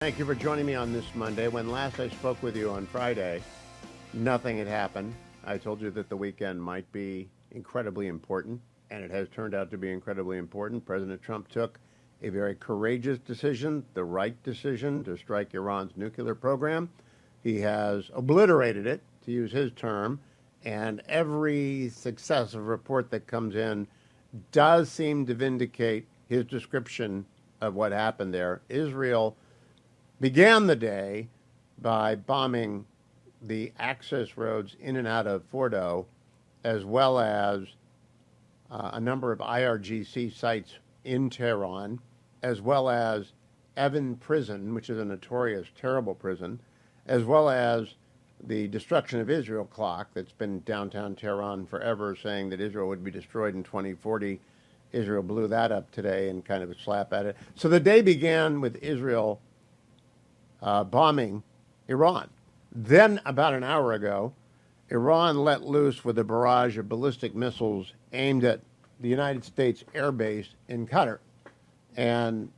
Thank you for joining me on this Monday. When last I spoke with you on Friday, nothing had happened. I told you that the weekend might be incredibly important, and it has turned out to be incredibly important. President Trump took a very courageous decision, the right decision to strike Iran's nuclear program. He has obliterated it, to use his term, and every successive report that comes in does seem to vindicate his description of what happened there. Israel began the day by bombing the access roads in and out of Fordo, as well as a number of IRGC sites in Tehran, as well as Evin Prison, which is a notorious, terrible prison, as well as the destruction of Israel clock that's been downtown Tehran forever, saying that Israel would be destroyed in 2040. Israel blew that up today and kind of a slap at it. So the day began with Israel bombing Iran. Then, about an hour ago, Iran let loose with a barrage of ballistic missiles aimed at the United States Air Base in Qatar. And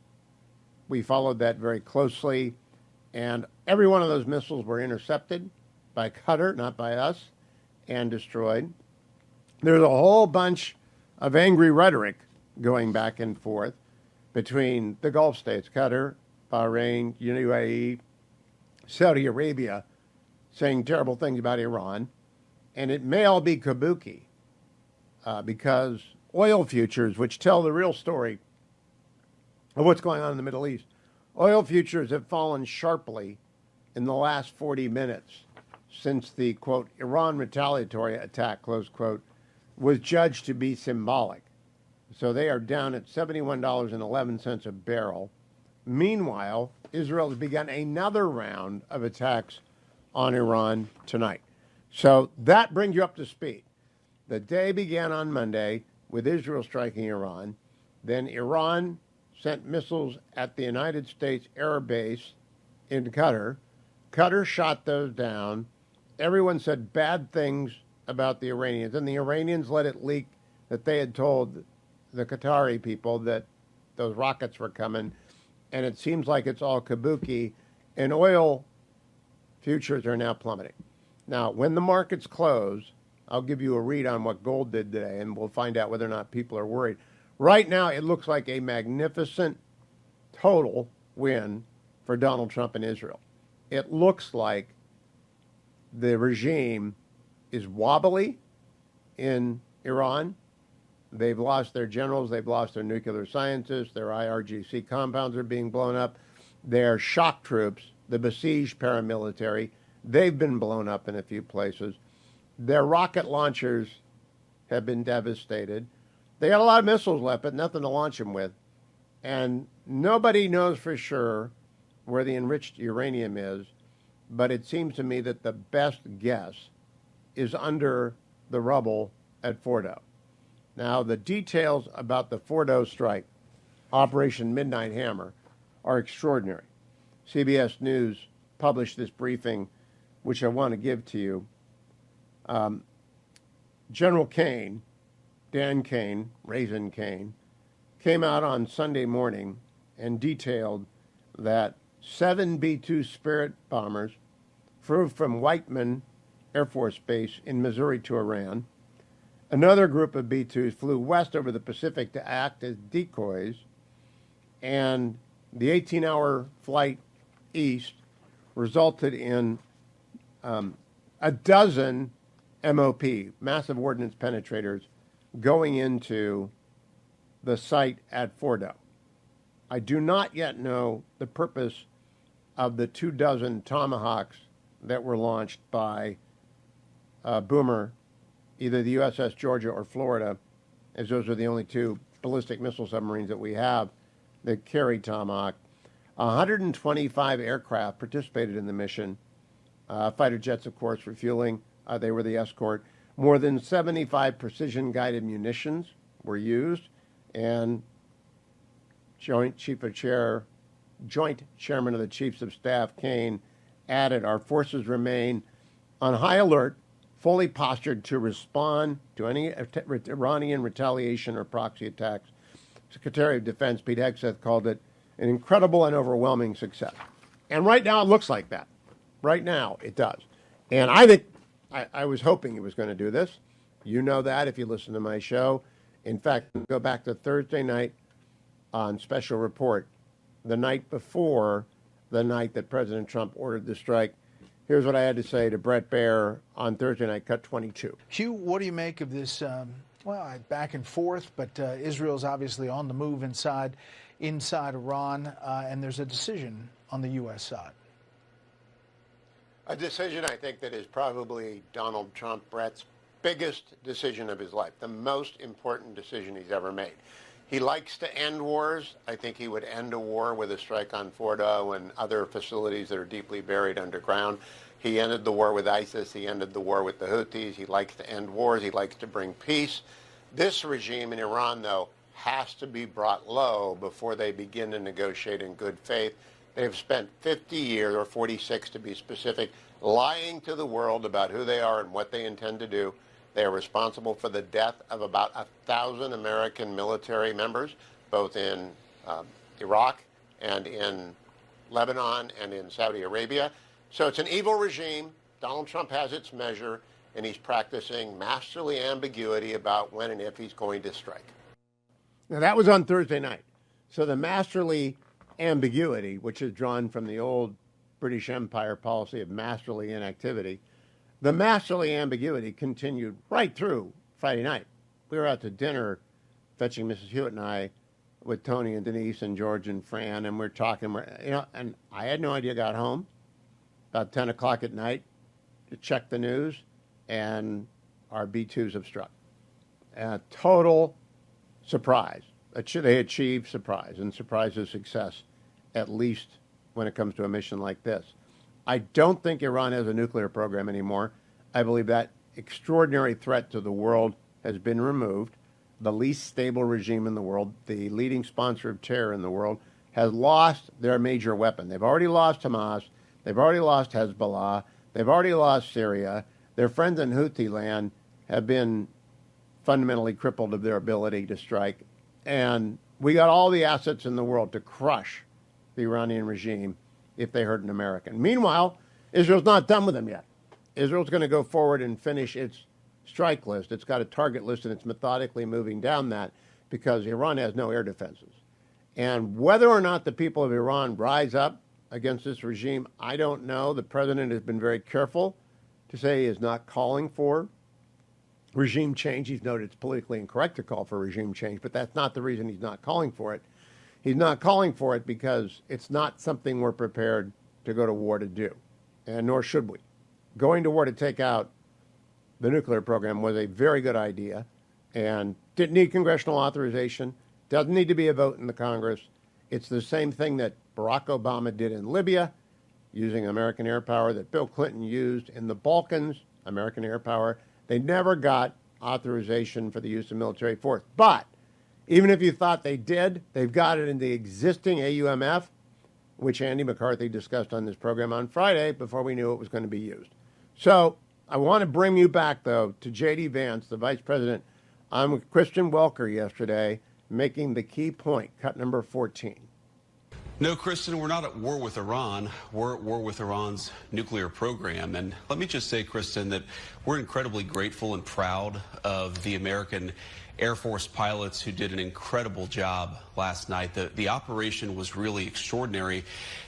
we followed that very closely. And every one of those missiles were intercepted by Qatar, not by us, and destroyed. There's a whole bunch of angry rhetoric going back and forth between the Gulf states, Qatar, Bahrain, UAE, Saudi Arabia, saying terrible things about Iran. And it may all be kabuki because oil futures, which tell the real story of what's going on in the Middle East, oil futures have fallen sharply in the last 40 minutes since the, quote, Iran retaliatory attack, close quote, was judged to be symbolic. So they are down at $71.11 a barrel. Meanwhile, Israel has begun another round of attacks on Iran tonight. So that brings you up to speed. The day began on Monday with Israel striking Iran. Then Iran sent missiles at the United States Air Base in Qatar. Qatar shot those down. Everyone said bad things about the Iranians, and the Iranians let it leak that they had told the Qatari people that those rockets were coming. And it seems like it's all kabuki, and oil futures are now plummeting. Now, when the markets close, I'll give you a read on what gold did today, and we'll find out whether or not people are worried. Right now, it looks like a magnificent total win for Donald Trump and Israel. It looks like the regime is wobbly in Iran. They've lost their generals. They've lost their nuclear scientists. Their IRGC compounds are being blown up. Their shock troops, the besieged paramilitary, they've been blown up in a few places. Their rocket launchers have been devastated. They got a lot of missiles left, but nothing to launch them with. And nobody knows for sure where the enriched uranium is, but it seems to me that the best guess is under the rubble at Fordo. Now, the details about the Fordo strike, Operation Midnight Hammer, are extraordinary. CBS News published this briefing, which I want to give to you. General Kane, Dan Kane, Raisin Kane, came out on Sunday morning and detailed that 7 B-2 Spirit bombers flew from Whiteman Air Force Base in Missouri to Iran. Another group of B-2s flew west over the Pacific to act as decoys, and the 18-hour flight east resulted in a dozen MOP, massive ordnance penetrators, going into the site at Fordo. I do not yet know the purpose of the 24 Tomahawks that were launched by Boomer, either the USS Georgia or Florida, as those are the only two ballistic missile submarines that we have that carry Tomahawk. 125 aircraft participated in the mission. Fighter jets, of course, refueling. They were the escort. More than 75 precision-guided munitions were used, and Joint Chairman of the Chiefs of Staff, Kane, added, our forces remain on high alert, fully postured to respond to any Iranian retaliation or proxy attacks. Secretary of Defense Pete Hegseth called it an incredible and overwhelming success. And right now it looks like that. Right now it does. And I think I was hoping he was going to do this. You know that if you listen to my show. In fact, go back to Thursday night on Special Report, the night before the night that President Trump ordered the strike. Here's what I had to say to Brett Baer on Thursday night, cut 22. Hugh, what do you make of this, back and forth, but Israel's obviously on the move inside Iran, and there's a decision on the U.S. side? A decision, I think, that is probably Donald Trump, Brett's biggest decision of his life, the most important decision he's ever made. He likes to end wars. I think he would end a war with a strike on Fordo and other facilities that are deeply buried underground. He ended the war with ISIS. He ended the war with the Houthis. He likes to end wars. He likes to bring peace. This regime in Iran, though, has to be brought low before they begin to negotiate in good faith. They've spent 50 years, or 46 to be specific, lying to the world about who they are and what they intend to do. They are responsible for the death of about 1,000 American military members, both in Iraq and in Lebanon and in Saudi Arabia. So it's an evil regime. Donald Trump has its measure, and he's practicing masterly ambiguity about when and if he's going to strike. Now, that was on Thursday night. So the masterly ambiguity, which is drawn from the old British Empire policy of masterly inactivity, the masterly ambiguity continued right through Friday night. We were out to dinner, fetching Mrs. Hewitt and I, with Tony and Denise and George and Fran, and we're talking, and I had no idea. Got home about 10 o'clock at night to check the news, and our B-2s have struck. A total surprise. They achieved surprise, and surprise is success, at least when it comes to a mission like this. I don't think Iran has a nuclear program anymore. I believe that extraordinary threat to the world has been removed. The least stable regime in the world, the leading sponsor of terror in the world, has lost their major weapon. They've already lost Hamas. They've already lost Hezbollah. They've already lost Syria. Their friends in Houthi land have been fundamentally crippled of their ability to strike. And we got all the assets in the world to crush the Iranian regime if they hurt an American. Meanwhile, Israel's not done with them yet. Israel's going to go forward and finish its strike list. It's got a target list, and it's methodically moving down that because Iran has no air defenses. And whether or not the people of Iran rise up against this regime, I don't know. The president has been very careful to say he is not calling for regime change. He's noted it's politically incorrect to call for regime change, but that's not the reason he's not calling for it. He's not calling for it because it's not something we're prepared to go to war to do, and nor should we. Going to war to take out the nuclear program was a very good idea and didn't need congressional authorization, doesn't need to be a vote in the Congress. It's the same thing that Barack Obama did in Libya, using American air power, that Bill Clinton used in the Balkans, American air power. They never got authorization for the use of military force. But even if you thought they did, they've got it in the existing AUMF, which Andy McCarthy discussed on this program on Friday before we knew it was going to be used. So I want to bring you back, though, to J.D. Vance, the vice president. I'm with Christian Welker yesterday, making the key point, cut number 14. No, Kristen, we're not at war with Iran. We're at war with Iran's nuclear program. And let me just say, Kristen, that we're incredibly grateful and proud of the American Air Force pilots who did an incredible job last night. The operation was really extraordinary.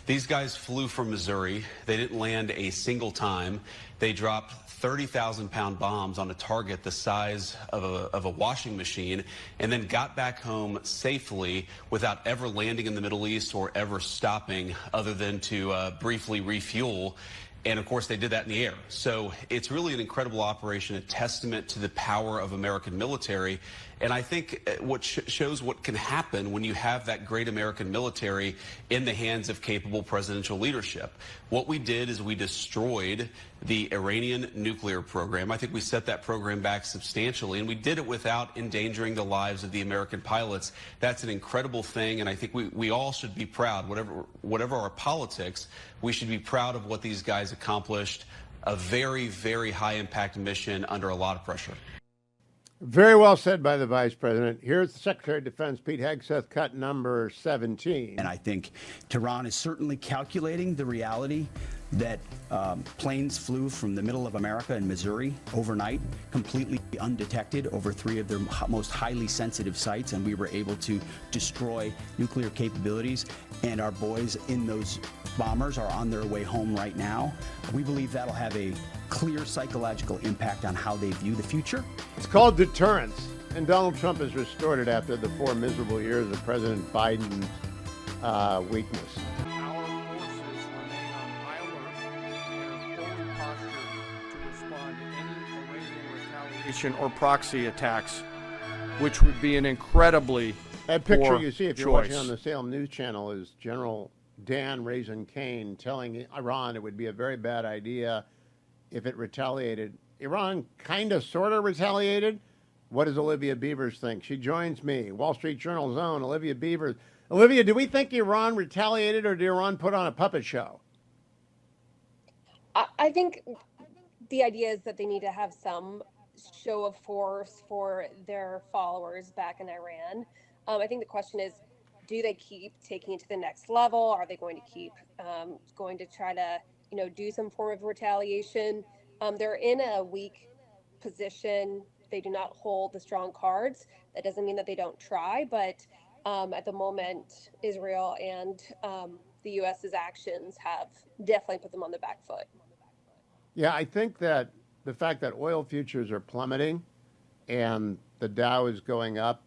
These guys flew from Missouri. They didn't land a single time. They dropped 30,000-pound bombs on a target the size of a washing machine, and then got back home safely without ever landing in the Middle East or ever stopping other than to briefly refuel. And of course, they did that in the air. So it's really an incredible operation, a testament to the power of American military. And I think what shows what can happen when you have that great American military in the hands of capable presidential leadership. What we did is we destroyed the Iranian nuclear program. I think we set that program back substantially, and we did it without endangering the lives of the American pilots. That's an incredible thing, and I think we all should be proud. Whatever our politics, we should be proud of what these guys accomplished. A very, very high-impact mission under a lot of pressure. Very well said by the Vice President. Here's the Secretary of Defense, Pete Hegseth, cut number 17. And I think Tehran is certainly calculating the reality that planes flew from the middle of America in Missouri overnight, completely undetected over 3 of their most highly sensitive sites, and we were able to destroy nuclear capabilities. And our boys in those bombers are on their way home right now. We believe that'll have a clear psychological impact on how they view the future. It's called deterrence, and Donald Trump has restored it after the 4 miserable years of President Biden's weakness. Our forces remain on high alert and are fully postured to respond to any Iranian retaliation or proxy attacks, which would be an incredibly That picture poor you see if you're choice. watching on the Salem News Channel is General Dan Raisin Kane telling Iran it would be a very bad idea if it retaliated. Iran kind of, sort of retaliated. What does Olivia Beavers think? She joins me. Wall Street Journal's own Olivia Beavers. Olivia, do we think Iran retaliated or did Iran put on a puppet show? I think the idea is that they need to have some show of force for their followers back in Iran. I think the question is, do they keep taking it to the next level? Are they going to keep going to try to, do some form of retaliation? They're in a weak position. They do not hold the strong cards. That doesn't mean that they don't try, but at the moment, Israel and the U.S.'s actions have definitely put them on the back foot. Yeah, I think that the fact that oil futures are plummeting and the Dow is going up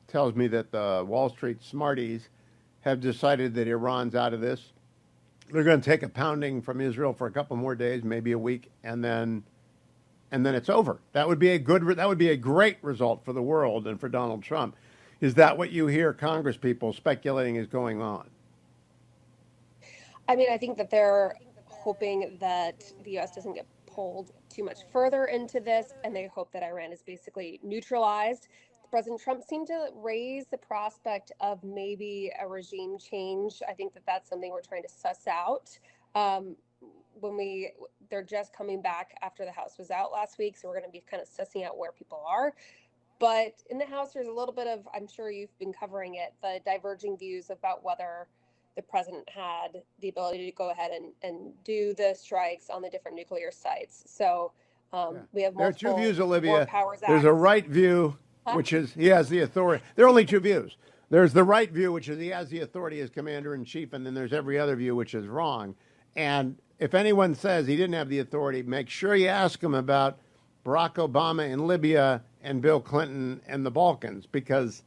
tells me that the Wall Street smarties have decided that Iran's out of this. They're going to take a pounding from Israel for a couple more days, maybe a week, and then it's over. That would be a great result for the world and for Donald Trump. Is that what you hear Congress people speculating is going on? I mean, I think that they're hoping that the U.S. doesn't get pulled too much further into this, and they hope that Iran is basically neutralized. President Trump seemed to raise the prospect of maybe a regime change. I think that that's something we're trying to suss out. They're just coming back after the House was out last week, so we're going to be kind of sussing out where people are. But in the House, there's a little bit of, I'm sure you've been covering it, the diverging views about whether the president had the ability to go ahead and do the strikes on the different nuclear sites. So we have multiple There are two views, Olivia. powers There's a right view, which is he has the authority. There are only two views. There's the right view, which is he has the authority as commander-in-chief, and then there's every other view, which is wrong. And if anyone says he didn't have the authority, make sure you ask him about Barack Obama in Libya and Bill Clinton and the Balkans, because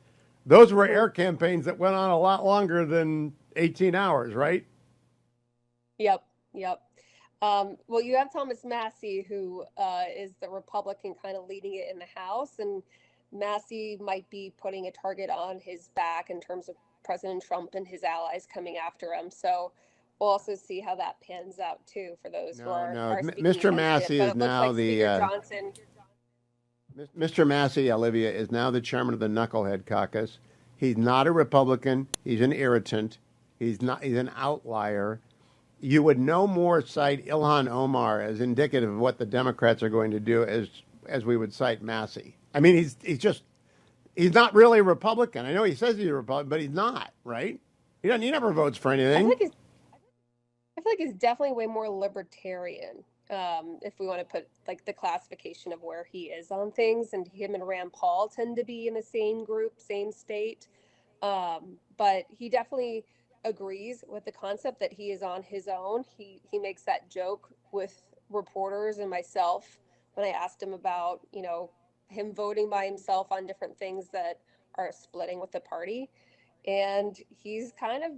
those were air campaigns that went on a lot longer than 18 hours, right? Yep. Well, you have Thomas Massie, who is the Republican kind of leading it in the House, and Massie might be putting a target on his back in terms of President Trump and his allies coming after him. So we'll also see how that pans out, too, for those who are Mr. Massey is now Mr. Massey, Olivia, is now the chairman of the Knucklehead Caucus. He's not a Republican. He's an irritant. He's an outlier. You would no more cite Ilhan Omar as indicative of what the Democrats are going to do as we would cite Massey. I mean, he's not really a Republican. I know he says he's a Republican, but he's not, right? He never votes for anything. I feel like he's definitely way more libertarian, if we want to put like the classification of where he is on things. And him and Rand Paul tend to be in the same group, same state. But he definitely agrees with the concept that he is on his own. He makes that joke with reporters and myself when I asked him about, him voting by himself on different things that are splitting with the party. And he's kind of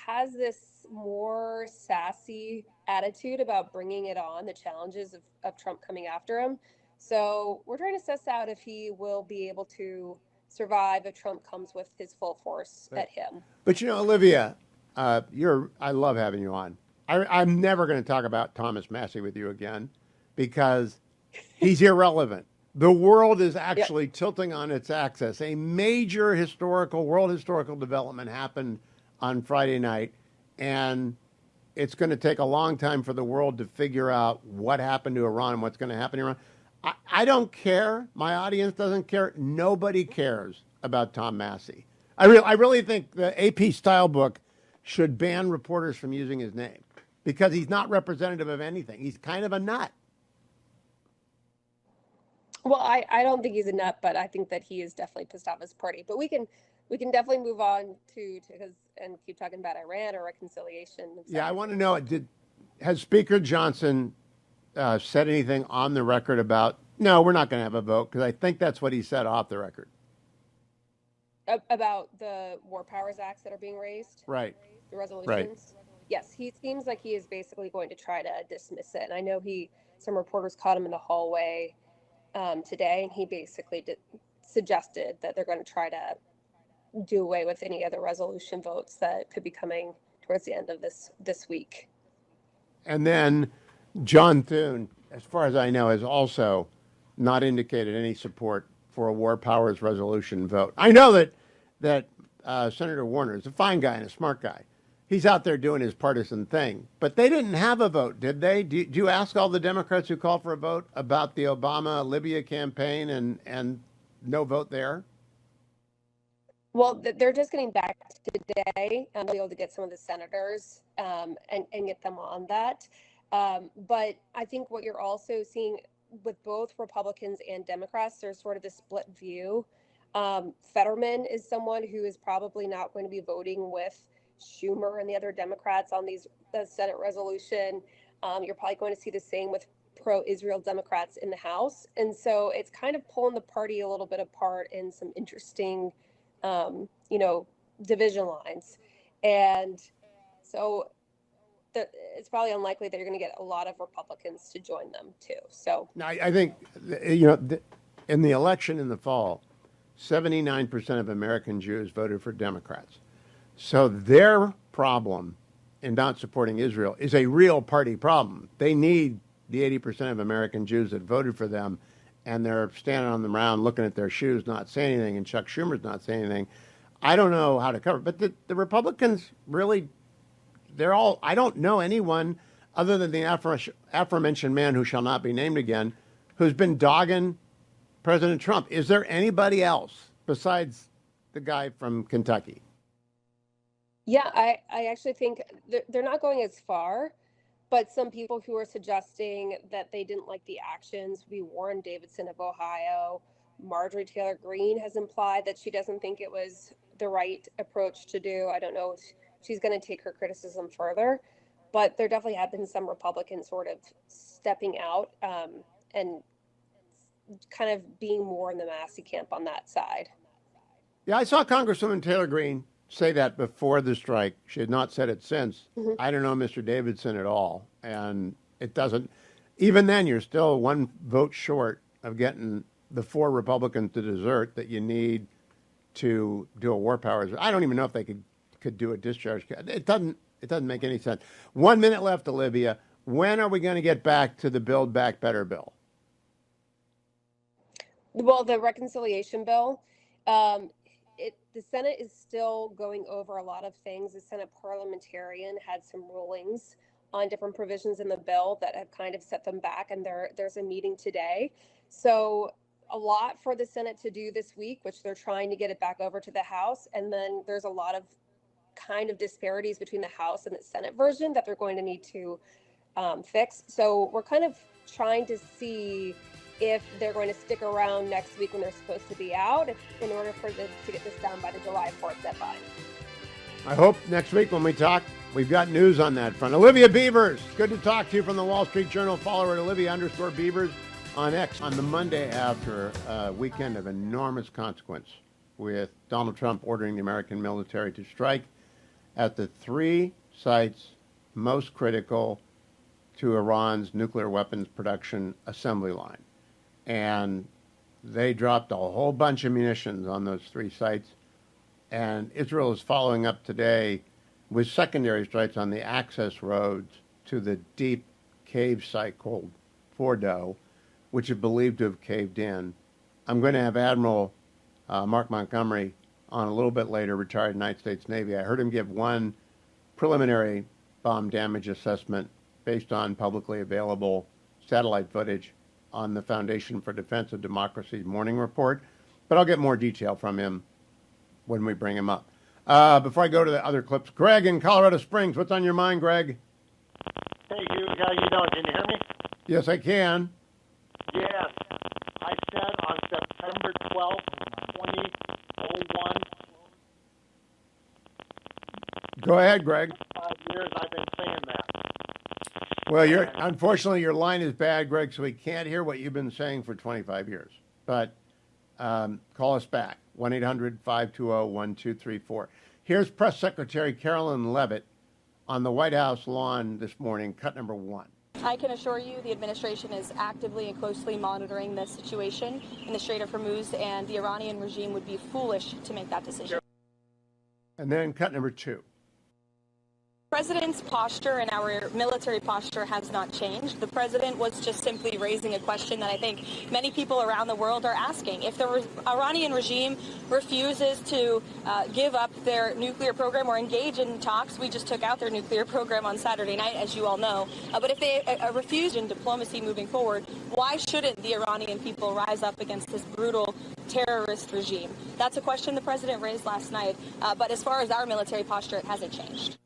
has this more sassy attitude about bringing it on, the challenges of Trump coming after him. So we're trying to suss out if he will be able to survive if Trump comes with his full force at him. But Olivia, I love having you on. I'm never going to talk about Thomas Massey with you again because he's irrelevant. The world is actually tilting on its axis. A major world historical development happened on Friday night, and it's going to take a long time for the world to figure out what happened to Iran and what's going to happen to Iran. I don't care. My audience doesn't care. Nobody cares about Tom Massey. I really think the AP style book should ban reporters from using his name because he's not representative of anything. He's kind of a nut. Well, I don't think he's a nut, but I think that he is definitely pissed off his party. But we can definitely move on to because and keep talking about Iran or reconciliation. Yeah, I want to know, has Speaker Johnson said anything on the record about, no, we're not going to have a vote? Because I think that's what he said off the record. About the War Powers Acts that are being raised? Right. The resolutions? Right. Yes, he seems like he is basically going to try to dismiss it. And I know some reporters caught him in the hallway today, and he basically suggested that they're going to try to do away with any other resolution votes that could be coming towards the end of this week. And then John Thune, as far as I know, has also not indicated any support for a War Powers resolution vote. I know that Senator Warner is a fine guy and a smart guy. He's out there doing his partisan thing. But they didn't have a vote, did they? Do you ask all the Democrats who called for a vote about the Obama-Libya campaign and no vote there? Well, they're just getting back today and be able to get some of the senators and get them on that. But I think what you're also seeing with both Republicans and Democrats, there's sort of this split view. Fetterman is someone who is probably not going to be voting with Schumer and the other Democrats on the Senate resolution. You're probably going to see the same with pro-Israel Democrats in the House. And so it's kind of pulling the party a little bit apart in some interesting division lines. And so it's probably unlikely that you're going to get a lot of Republicans to join them too. So I think, in the election in the fall, 79% of American Jews voted for Democrats. So their problem in not supporting Israel is a real party problem. They need the 80% of American Jews that voted for them, and they're standing on the ground looking at their shoes, not saying anything, and Chuck Schumer's not saying anything. I don't know how to cover it, but the Republicans really, I don't know anyone other than the aforementioned man who shall not be named again, who's been dogging President Trump. Is there anybody else besides the guy from Kentucky? Yeah, I actually think they're not going as far, but some people who are suggesting that they didn't like the actions would be Warren Davidson of Ohio. Marjorie Taylor Greene has implied that she doesn't think it was the right approach to do. I don't know if she's going to take her criticism further, but there definitely have been some Republicans sort of stepping out and kind of being more in the Massey camp on that side. Yeah, I saw Congresswoman Taylor Greene say that before the strike. She had not said it since. Mm-hmm. I don't know Mr. Davidson at all. And it doesn't, even then, you're still one vote short of getting the 4 Republicans to desert that you need to do a war powers. I don't even know if they could do a discharge. It doesn't make any sense. 1 minute left, Olivia. When are we going to get back to the Build Back Better bill? Well, the reconciliation bill, the Senate is still going over a lot of things. The Senate parliamentarian had some rulings on different provisions in the bill that have kind of set them back, and there's a meeting today. So a lot for the Senate to do this week, which they're trying to get it back over to the House. And then there's a lot of kind of disparities between the House and the Senate version that they're going to need to fix. So we're kind of trying to see if they're going to stick around next week when they're supposed to be out in order for them to get this done by the July 4th deadline. I hope next week when we talk, we've got news on that front. Olivia Beavers, good to talk to you from the Wall Street Journal. Follow her at Olivia_Beavers on X. On the Monday after a weekend of enormous consequence with Donald Trump ordering the American military to strike at the 3 sites most critical to Iran's nuclear weapons production assembly line. And they dropped a whole bunch of munitions on those 3 sites. And Israel is following up today with secondary strikes on the access roads to the deep cave site called Fordo, which is believed to have caved in. I'm going to have Admiral Mark Montgomery on a little bit later, retired United States Navy. I heard him give one preliminary bomb damage assessment based on publicly available satellite footage on the Foundation for Defense of Democracy's morning report, but I'll get more detail from him when we bring him up. Before I go to the other clips, Greg in Colorado Springs, what's on your mind, Greg? Hey, Hugh, how you doing? Can you hear me? Yes, I can. Yes. I said on September 12th, 2001, Go ahead, Greg. 5 years I've been saying that. Well, unfortunately, your line is bad, Greg, so we can't hear what you've been saying for 25 years. But call us back, 1-800-520-1234. Here's Press Secretary Carolyn Leavitt on the White House lawn this morning, cut number 1. I can assure you the administration is actively and closely monitoring the situation in the Strait of Hormuz, and the Iranian regime would be foolish to make that decision. And then cut number 2. The president's posture and our military posture has not changed. The president was just simply raising a question that I think many people around the world are asking. If the Iranian regime refuses to give up their nuclear program or engage in talks, we just took out their nuclear program on Saturday night, as you all know. But if they refuse in diplomacy moving forward, why shouldn't the Iranian people rise up against this brutal terrorist regime? That's a question the president raised last night. But as far as our military posture, it hasn't changed.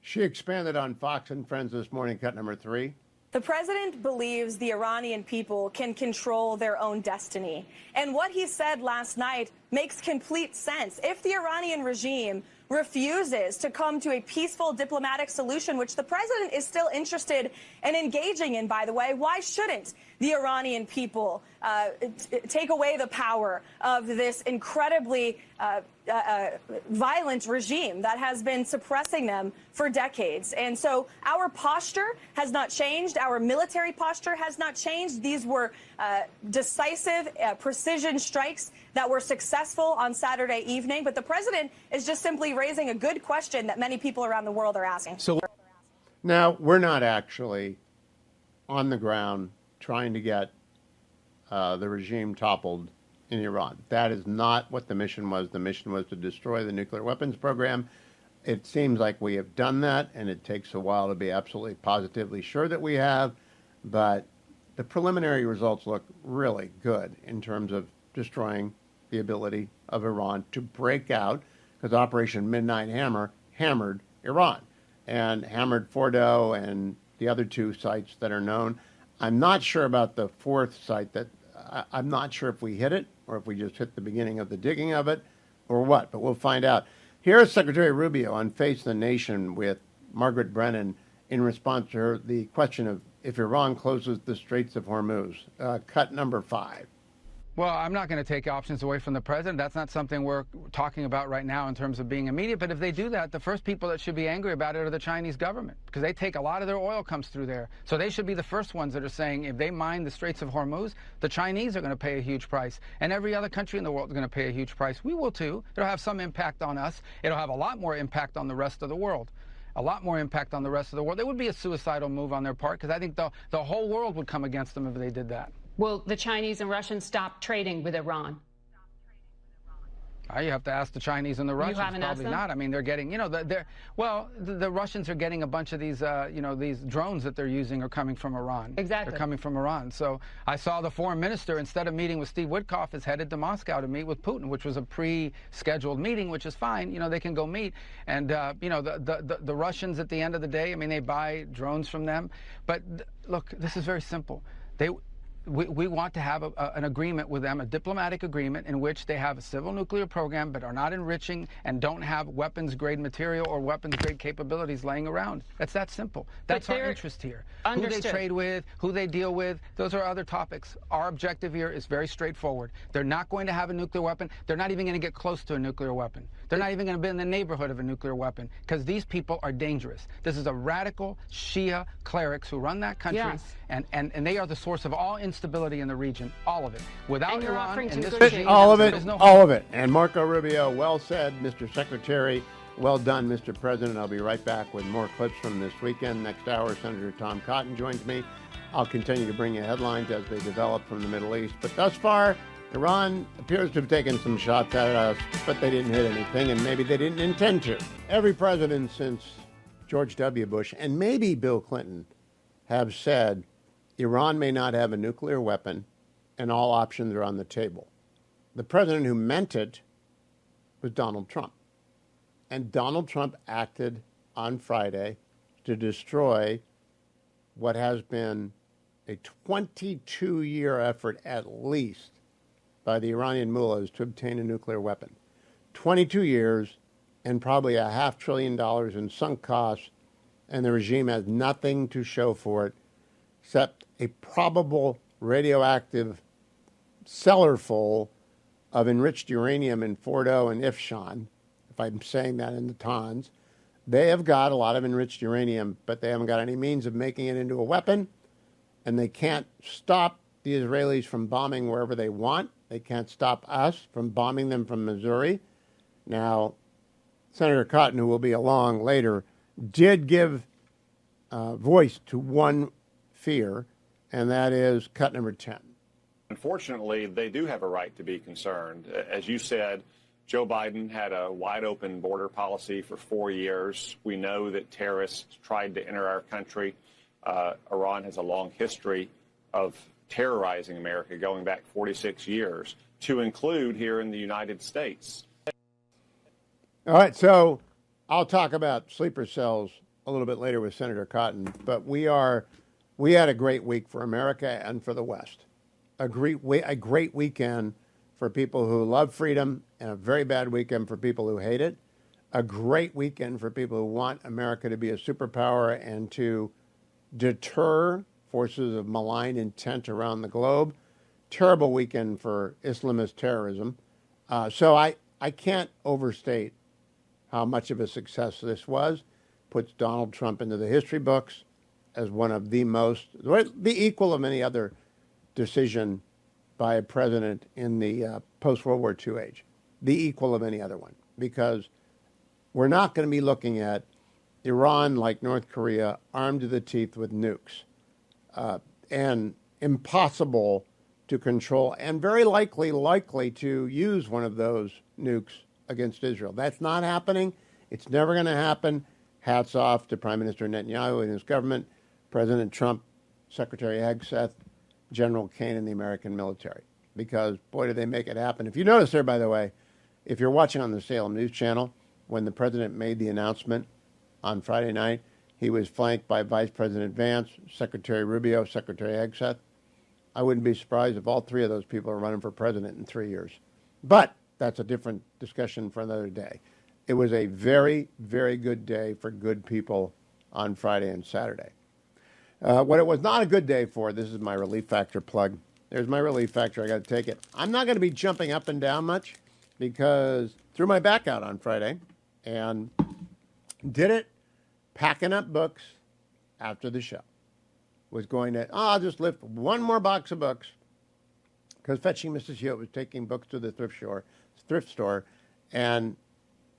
She expanded on Fox and Friends this morning, cut number 3. The president believes the Iranian people can control their own destiny. And what he said last night makes complete sense. If the Iranian regime refuses to come to a peaceful diplomatic solution, which the president is still interested in engaging in, by the way, why shouldn't the Iranian people take away the power of this incredibly violent regime that has been suppressing them for decades? And so our posture has not changed. Our military posture has not changed. These were decisive precision strikes that were successful on Saturday evening. But the president is just simply raising a good question that many people around the world are asking. So now, we're not actually on the ground trying to get the regime toppled in Iran. That is not what the mission was. The mission was to destroy the nuclear weapons program. It seems like we have done that, and it takes a while to be absolutely positively sure that we have. But the preliminary results look really good in terms of destroying the ability of Iran to break out, because Operation Midnight Hammer hammered Iran and hammered Fordo and the other 2 sites that are known. I'm not sure about the 4th site. That I'm not sure if we hit it or if we just hit the beginning of the digging of it or what, but we'll find out. Here's Secretary Rubio on Face the Nation with Margaret Brennan in response to the question of if Iran closes the Straits of Hormuz. Cut number 5. Well, I'm not going to take options away from the president. That's not something we're talking about right now in terms of being immediate. But if they do that, the first people that should be angry about it are the Chinese government, because they take a lot of their oil comes through there. So they should be the first ones that are saying if they mine the Straits of Hormuz, the Chinese are going to pay a huge price. And every other country in the world is going to pay a huge price. We will too. It'll have some impact on us. It'll have a lot more impact on the rest of the world. A lot more impact on the rest of the world. It would be a suicidal move on their part, because I think the whole world would come against them if they did that. Will the Chinese and Russians stop trading with Iran? You have to ask the Chinese and the Russians. You haven't asked Probably them? not. I mean, they're getting, the Russians are getting a bunch of these, these drones that they're using are coming from Iran. Exactly. They're coming from Iran. So I saw the foreign minister, instead of meeting with Steve Witkoff, is headed to Moscow to meet with Putin, which was a pre-scheduled meeting, which is fine. They can go meet. And, the Russians, at the end of the day, I mean, they buy drones from them. But look, this is very simple. We want to have an agreement with them, a diplomatic agreement in which they have a civil nuclear program but are not enriching and don't have weapons-grade material or weapons-grade capabilities laying around. That's that simple. That's our interest here. Understood. Who they trade with, who they deal with, those are other topics. Our objective here is very straightforward. They're not going to have a nuclear weapon. They're not even going to get close to a nuclear weapon. They're not even going to be in the neighborhood of a nuclear weapon, because these people are dangerous. This is a radical Shia clerics who run that country, Yes. and they are the source of all instability in the region, all of it. Without And you're Iran offering and to this negotiate. regime, All of there it, is no all of it. And Marco Rubio, well said, Mr. Secretary. Well done, Mr. President. I'll be right back with more clips from this weekend. Next hour, Senator Tom Cotton joins me. I'll continue to bring you headlines as they develop from the Middle East. But thus far, Iran appears to have taken some shots at us, but they didn't hit anything, and maybe they didn't intend to. Every president since George W. Bush, and maybe Bill Clinton, have said Iran may not have a nuclear weapon, and all options are on the table. The president who meant it was Donald Trump. And Donald Trump acted on Friday to destroy what has been a 22-year effort at least by the Iranian mullahs to obtain a nuclear weapon. 22 years and probably $500 billion in sunk costs, and the regime has nothing to show for it except a probable radioactive cellar full of enriched uranium in Fordo and Ifshan, if I'm saying that in the Tons. They have got a lot of enriched uranium, but they haven't got any means of making it into a weapon, and they can't stop the Israelis from bombing wherever they want. They can't stop us from bombing them from Missouri. Now, Senator Cotton, who will be along later, did give voice to one fear, and that is cut number 10. Unfortunately, they do have a right to be concerned. As you said, Joe Biden had a wide-open border policy for 4 years. We know that terrorists tried to enter our country. Iran has a long history of terrorizing America going back 46 years, to include here in the United States. All right, so I'll talk about sleeper cells a little bit later with Senator Cotton, but we had a great week for America and for the West. A great weekend for people who love freedom and a very bad weekend for people who hate it. A great weekend for people who want America to be a superpower and to deter forces of malign intent around the globe. Terrible weekend for Islamist terrorism. So I can't overstate how much of a success this was. Puts Donald Trump into the history books as one of the equal of any other decision by a president in the post-World War II age, the equal of any other one, because we're not going to be looking at Iran, like North Korea, armed to the teeth with nukes, and impossible to control, and very likely to use one of those nukes against Israel. That's not happening. It's never going to happen. Hats off to Prime Minister Netanyahu and his government, President Trump, Secretary Hegseth, General Kane, and the American military, because, boy, did they make it happen. If you notice there, by the way, if you're watching on the Salem News Channel, when the president made the announcement on Friday night, he was flanked by Vice President Vance, Secretary Rubio, Secretary Hegseth. I wouldn't be surprised if all three of those people are running for president in 3 years. But that's a different discussion for another day. It was a very, very good day for good people on Friday and Saturday. What it was not a good day for, this is my Relief Factor plug. There's my Relief Factor. I got to take it. I'm not going to be jumping up and down much because threw my back out on Friday and did it packing up books after the show. Was going to, I'll just lift one more box of books because Fetching Mrs. Hewitt was taking books to the thrift store, and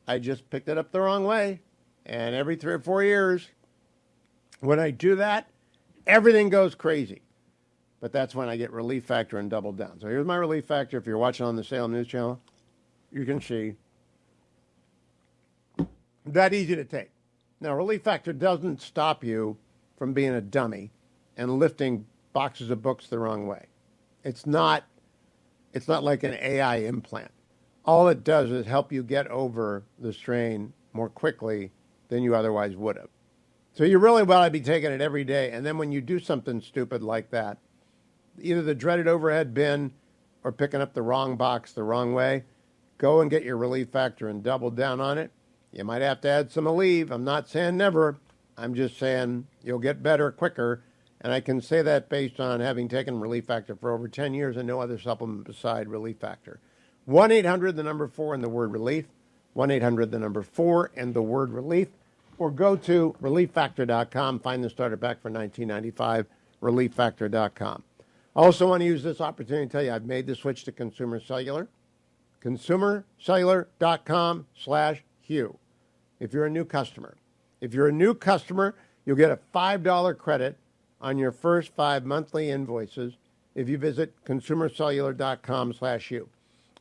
I just picked it up the wrong way. And every 3 or 4 years, when I do that, everything goes crazy. But that's when I get Relief Factor and double down. So here's my Relief Factor. If you're watching on the Salem News Channel, you can see that easy to take. Now, Relief Factor doesn't stop you from being a dummy and lifting boxes of books the wrong way. It's not like an AI implant. All it does is help you get over the strain more quickly than you otherwise would have. So you really want to be taking it every day. And then when you do something stupid like that, either the dreaded overhead bin or picking up the wrong box the wrong way, go and get your Relief Factor and double down on it. You might have to add some Aleve. I'm not saying never. I'm just saying you'll get better quicker. And I can say that based on having taken Relief Factor for over 10 years and no other supplement beside Relief Factor. 1-800, the number 4 and the word relief. 1-800, the number 4 and the word relief. Or go to relieffactor.com. Find the starter pack for $19.95, relieffactor.com. I also want to use this opportunity to tell you I've made the switch to Consumer Cellular. ConsumerCellular.com/Hugh. If you're a new customer. If you're a new customer, you'll get a $5 credit on your first 5 monthly invoices if you visit ConsumerCellular.com/Hugh.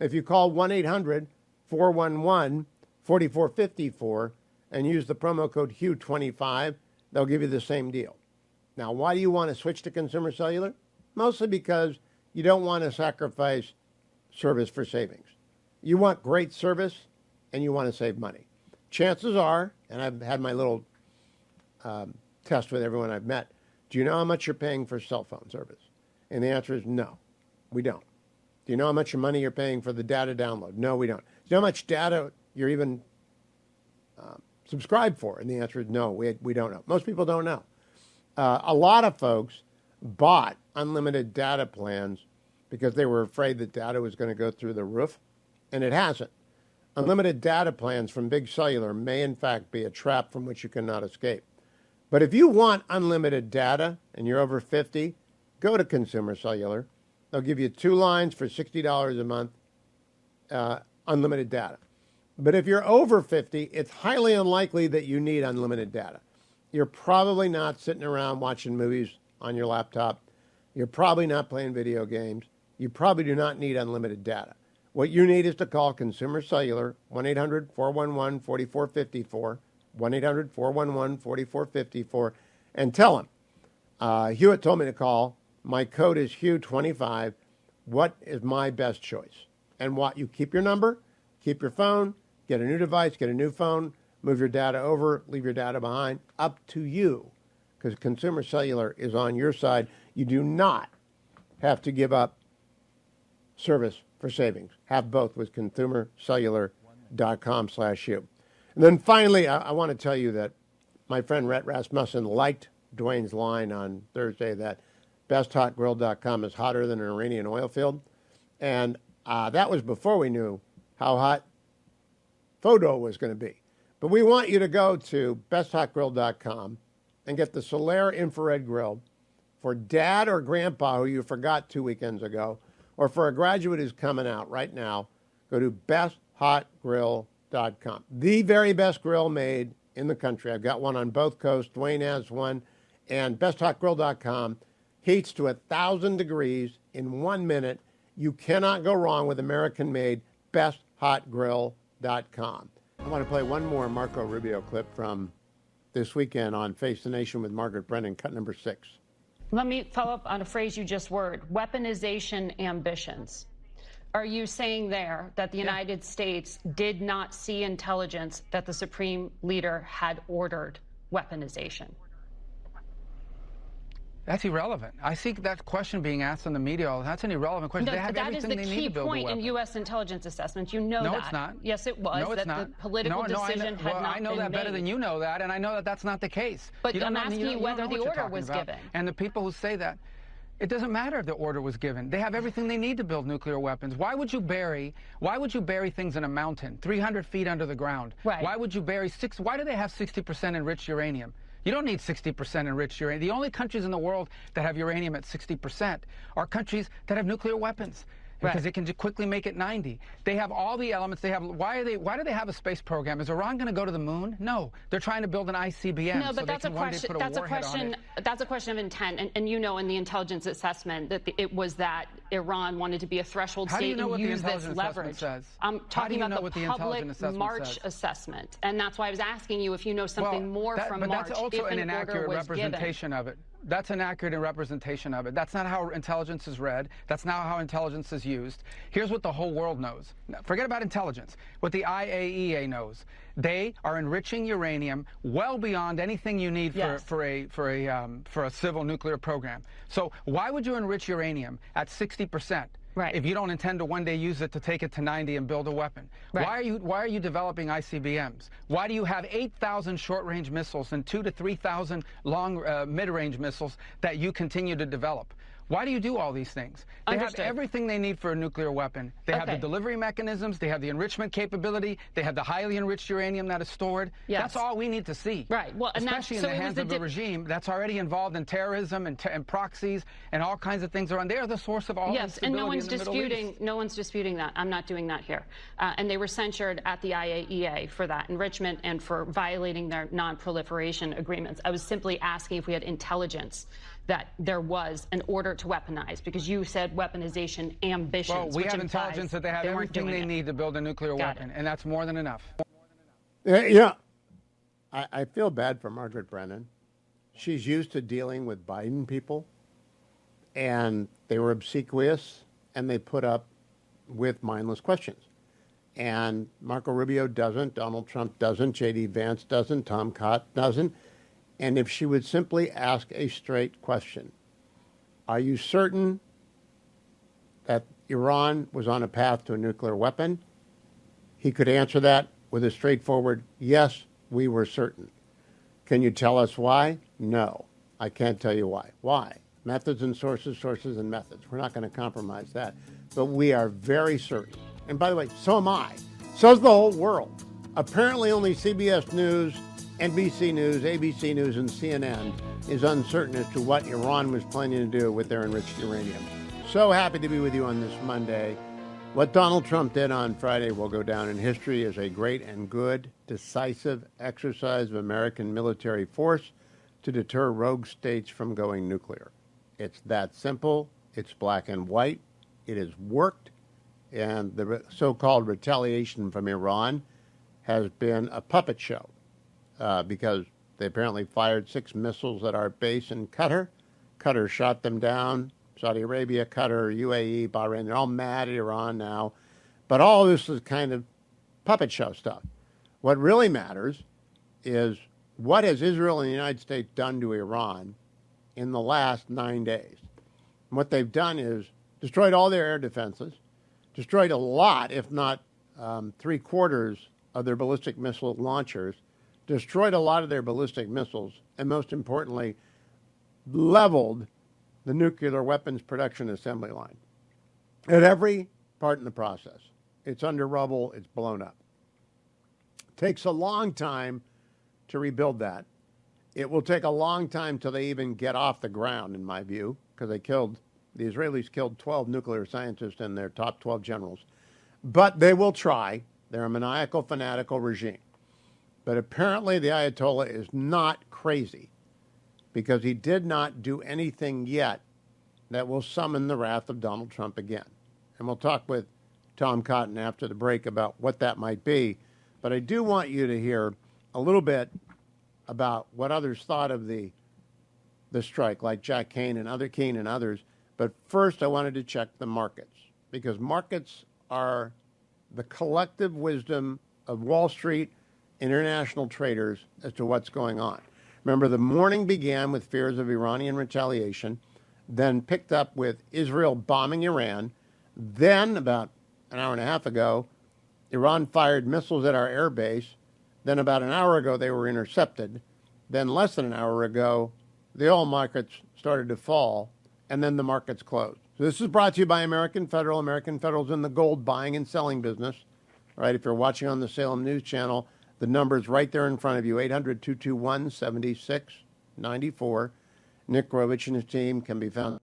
If you call 1-800-411-4454 and use the promo code HUGH25, they'll give you the same deal. Now, why do you want to switch to consumer cellular? Mostly because you don't want to sacrifice service for savings. You want great service and you want to save money. Chances are, and I've had my little test with everyone I've met, do you know how much you're paying for cell phone service? And the answer is no, we don't. Do you know how much money you're paying for the data download? No, we don't. Do you know how much data you're even subscribed for? And the answer is no, we don't know. Most people don't know. A lot of folks bought unlimited data plans because they were afraid that data was going to go through the roof, and it hasn't. Unlimited data plans from big cellular may in fact be a trap from which you cannot escape. But if you want unlimited data and you're over 50, go to Consumer Cellular. They'll give you 2 lines for $60 a month, unlimited data. But if you're over 50, it's highly unlikely that you need unlimited data. You're probably not sitting around watching movies on your laptop. You're probably not playing video games. You probably do not need unlimited data. What you need is to call Consumer Cellular, 1-800-411-4454, 1-800-411-4454, and tell them, Hewitt told me to call. My code is Hugh25. What is my best choice? And what you keep your number, keep your phone, get a new device, get a new phone, move your data over, leave your data behind, up to you. Because Consumer Cellular is on your side. You do not have to give up service for savings. Have both with consumercellular.com/you. And then finally, I want to tell you that my friend Rhett Rasmussen liked Dwayne's line on Thursday that besthotgrill.com is hotter than an Iranian oil field. And that was before we knew how hot photo was going to be. But we want you to go to besthotgrill.com and get the Solaire infrared grill for dad or grandpa who you forgot 2 weekends ago, or for a graduate who's coming out right now. Go to besthotgrill.com. The very best grill made in the country. I've got one on both coasts. Dwayne has one. And besthotgrill.com heats to 1,000 degrees in 1 minute. You cannot go wrong with American-made besthotgrill.com. I want to play one more Marco Rubio clip from this weekend on Face the Nation with Margaret Brennan, cut number 6. Let me follow up on a phrase you just word, weaponization ambitions. Are you saying there that the United States did not see intelligence that the Supreme Leader had ordered weaponization? That's irrelevant. I see that question being asked in the media. That's an irrelevant question. No, They have that is everything the they need key to build a point weapon. in U.S. intelligence assessments. You know that. No, it's not. Yes, it was. No, it's that not. The political decision had not been made. I know that better than you know that, and I know that that's not the case. But I'm asking you whether the order was given. And the people who say that, it doesn't matter if the order was given. They have everything they need to build nuclear weapons. Why would you bury things in a mountain, 300 feet under the ground? Right. Why would you bury why do they have 60% enriched uranium? You don't need 60% enriched uranium. The only countries in the world that have uranium at 60% are countries that have nuclear weapons. Because they can just quickly make it 90. They have all the elements. They have. Why do they have a space program? Is Iran going to go to the moon? No, they're trying to build an ICBM. No, but so that's a question. That's a question. That's a question of intent. And you know, in the intelligence assessment, that it was that Iran wanted to be a threshold state and use this leverage. I'm talking about the public March assessment, and that's why I was asking you if you know something more from March. But that's also an inaccurate representation of it. That's an accurate representation of it. That's not how intelligence is read. That's not how intelligence is used. Here's what the whole world knows. Now, forget about intelligence. What the IAEA knows. They are enriching uranium well beyond anything you need for a civil nuclear program. So why would you enrich uranium at 60%? Right. If you don't intend to one day use it to take it to 90 and build a weapon. Right. Why are you developing ICBMs? Why do you have 8,000 short-range missiles and 2,000 to 3,000 long mid-range missiles that you continue to develop? Why do you do all these things? They have everything they need for a nuclear weapon. They have the delivery mechanisms. They have the enrichment capability. They have the highly enriched uranium that is stored. Yes. That's all we need to see. Right. Well, and especially in the hands of a regime that's already involved in terrorism and proxies and all kinds of things around. They are the source of all instability and no one's in the Middle East. No one's disputing that. I'm not doing that here. And they were censured at the IAEA for that enrichment and for violating their non-proliferation agreements. I was simply asking if we had intelligence that there was an order to weaponize, because you said weaponization ambitions. Well, we have intelligence that they have everything they need to build a nuclear weapon, and that's more than enough. Yeah, I feel bad for Margaret Brennan. she's used to dealing with Biden people, and they were obsequious, and they put up with mindless questions. And Marco Rubio doesn't, Donald Trump doesn't, J.D. Vance doesn't, Tom Cotton doesn't. And if she would simply ask a straight question, are you certain that Iran was on a path to a nuclear weapon? He could answer that with a straightforward, yes, we were certain. Can you tell us why? No, I can't tell you why. Why? Methods and sources, sources and methods. We're not going to compromise that. But we are very certain. And by the way, so am I. So's the whole world. Apparently only CBS News, NBC News, ABC News, and CNN is uncertain as to what Iran was planning to do with their enriched uranium. So happy to be with you on this Monday. What Donald Trump did on Friday will go down in history as a great and good, decisive exercise of American military force to deter rogue states from going nuclear. It's that simple. It's black and white. It has worked. And the so-called retaliation from Iran has been a puppet show because they apparently fired 6 missiles at our base in Qatar. Qatar shot them down. Saudi Arabia, Qatar, UAE, Bahrain, they're all mad at Iran now. But all this is kind of puppet show stuff. What really matters is what has Israel and the United States done to Iran in the last 9 days. And what they've done is destroyed all their air defenses, destroyed a lot, if not 3/4 of their ballistic missile launchers, destroyed a lot of their ballistic missiles, and most importantly, leveled the nuclear weapons production assembly line at every part in the process. It's under rubble. It's blown up. It takes a long time to rebuild that. It will take a long time till they even get off the ground, in my view, because the Israelis killed 12 nuclear scientists and their top 12 generals. But they will try. They're a maniacal, fanatical regime. But apparently the Ayatollah is not crazy, because he did not do anything yet that will summon the wrath of Donald Trump again. And we'll talk with Tom Cotton after the break about what that might be. But I do want you to hear a little bit about what others thought of the strike, like Jack Kane and others. But first, I wanted to check the markets, because markets are the collective wisdom of Wall Street, international traders, as to what's going on. Remember, the morning began with fears of Iranian retaliation, then picked up with Israel bombing Iran. Then, about an hour and a half ago, Iran fired missiles at our air base. Then about an hour ago, they were intercepted. Then less than an hour ago, the oil markets started to fall, and then the markets closed. So this is brought to you by American Federal. American Federal's in the gold buying and selling business. All right, if you're watching on the Salem News Channel, the number's right there in front of you, 800-221-7694. Nick Grovich and his team can be found.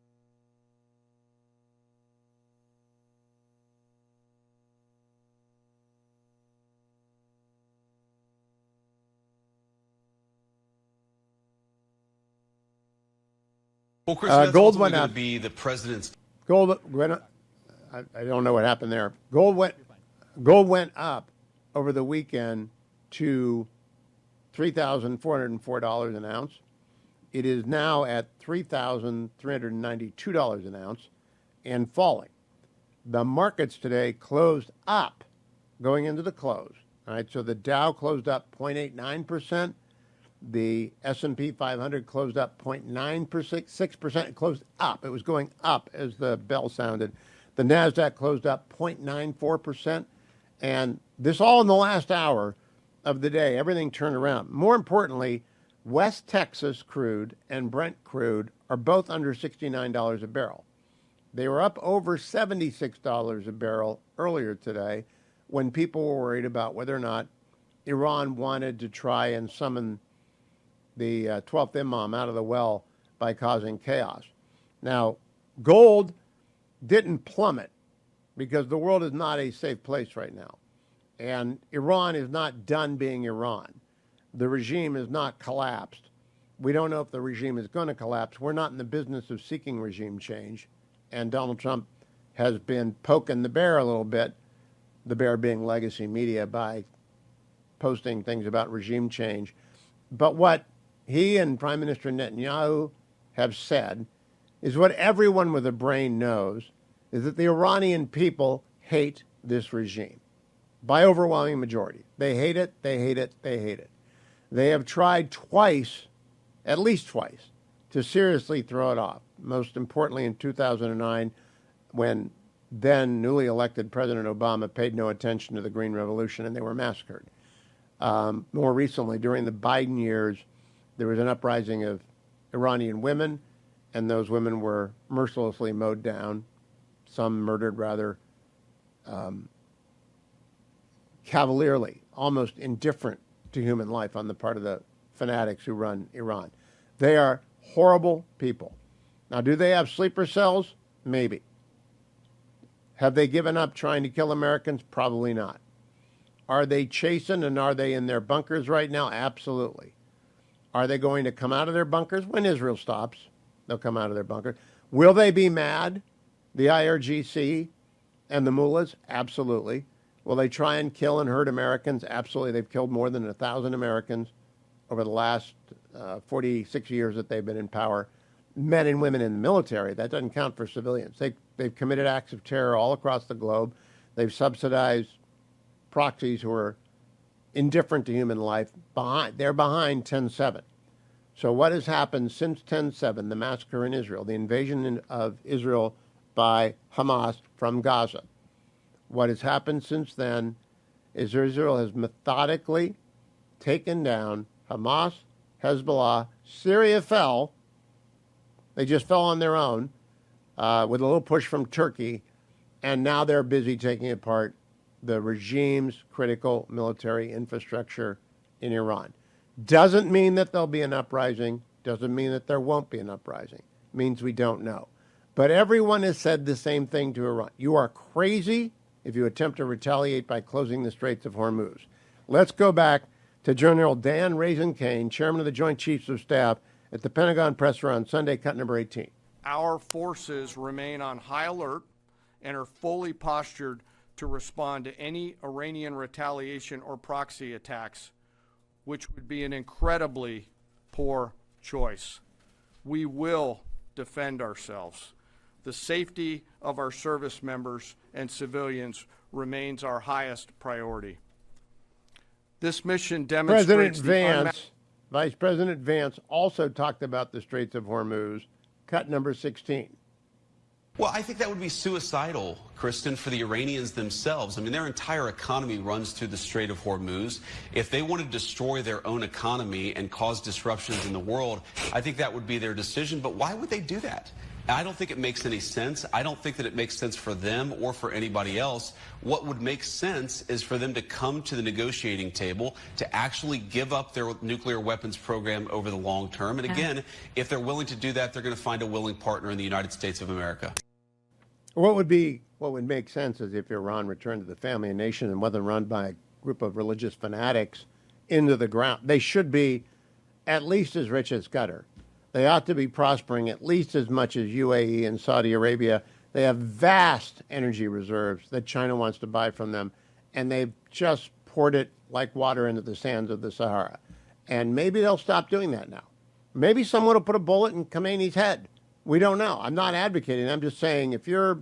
Well, Chris, that's gold ultimately went going up. to be the president's. Gold went up. I don't know what happened there. Gold went up over the weekend to $3,404 an ounce. It is now at $3,392 an ounce and falling. The markets today closed up going into the close. All right, so the Dow closed up 0.89%. The S&P 500 closed up 0.9%, 6%. It closed up. It was going up as the bell sounded. The NASDAQ closed up 0.94%. And this all in the last hour of the day. Everything turned around. More importantly, West Texas crude and Brent crude are both under $69 a barrel. They were up over $76 a barrel earlier today when people were worried about whether or not Iran wanted to try and summon the 12th Imam out of the well by causing chaos. Now, gold didn't plummet because the world is not a safe place right now. And Iran is not done being Iran. The regime is not collapsed. We don't know if the regime is going to collapse. We're not in the business of seeking regime change. And Donald Trump has been poking the bear a little bit, the bear being legacy media, by posting things about regime change. But what he and Prime Minister Netanyahu have said is what everyone with a brain knows, is that the Iranian people hate this regime by overwhelming majority. They hate it, they hate it, they hate it. They have tried twice, at least twice, to seriously throw it off. Most importantly in 2009, when then newly elected President Obama paid no attention to the Green Revolution and they were massacred. More recently, during the Biden years, there was an uprising of Iranian women, and those women were mercilessly mowed down, some murdered rather cavalierly, almost indifferent to human life on the part of the fanatics who run Iran. They are horrible people. Now, do they have sleeper cells? Maybe. Have they given up trying to kill Americans? Probably not. Are they chastened and are they in their bunkers right now? Absolutely. Are they going to come out of their bunkers? When Israel stops, they'll come out of their bunkers. Will they be mad, the IRGC and the mullahs? Absolutely. Will they try and kill and hurt Americans? Absolutely. They've killed more than 1,000 Americans over the last 46 years that they've been in power. Men and women in the military. That doesn't count for civilians. They've committed acts of terror all across the globe. They've subsidized proxies who are indifferent to human life. They're behind 10/7. So what has happened since 10/7, the massacre in Israel, the invasion of Israel by Hamas from Gaza? What has happened since then is Israel has methodically taken down Hamas, Hezbollah. Syria fell. They just fell on their own with a little push from Turkey, and now they're busy taking apart the regime's critical military infrastructure in Iran. Doesn't mean that there'll be an uprising. Doesn't mean that there won't be an uprising. Means we don't know. But everyone has said the same thing to Iran. You are crazy if you attempt to retaliate by closing the Straits of Hormuz. Let's go back to General Dan Raisin-Kane, chairman of the Joint Chiefs of Staff at the Pentagon presser on Sunday, cut number 18. Our forces remain on high alert and are fully postured to respond to any Iranian retaliation or proxy attacks, which would be an incredibly poor choice. We will defend ourselves. The safety of our service members and civilians remains our highest priority. This mission demonstrates Vice President Vance also talked about the Straits of Hormuz, cut number 16. Well, I think that would be suicidal, Kristen, for the Iranians themselves. I mean, their entire economy runs through the Strait of Hormuz. If they want to destroy their own economy and cause disruptions in the world, I think that would be their decision. But why would they do that? I don't think it makes any sense. I don't think that it makes sense for them or for anybody else. What would make sense is for them to come to the negotiating table to actually give up their nuclear weapons program over the long term. And again, if they're willing to do that, they're going to find a willing partner in the United States of America. What would make sense is if Iran returned to the family of nations and wasn't run by a group of religious fanatics into the ground. They should be at least as rich as Qatar. They ought to be prospering at least as much as UAE and Saudi Arabia. They have vast energy reserves that China wants to buy from them, and they've just poured it like water into the sands of the Sahara. And maybe they'll stop doing that now. Maybe someone will put a bullet in Khomeini's head. We don't know. I'm not advocating. I'm just saying if you're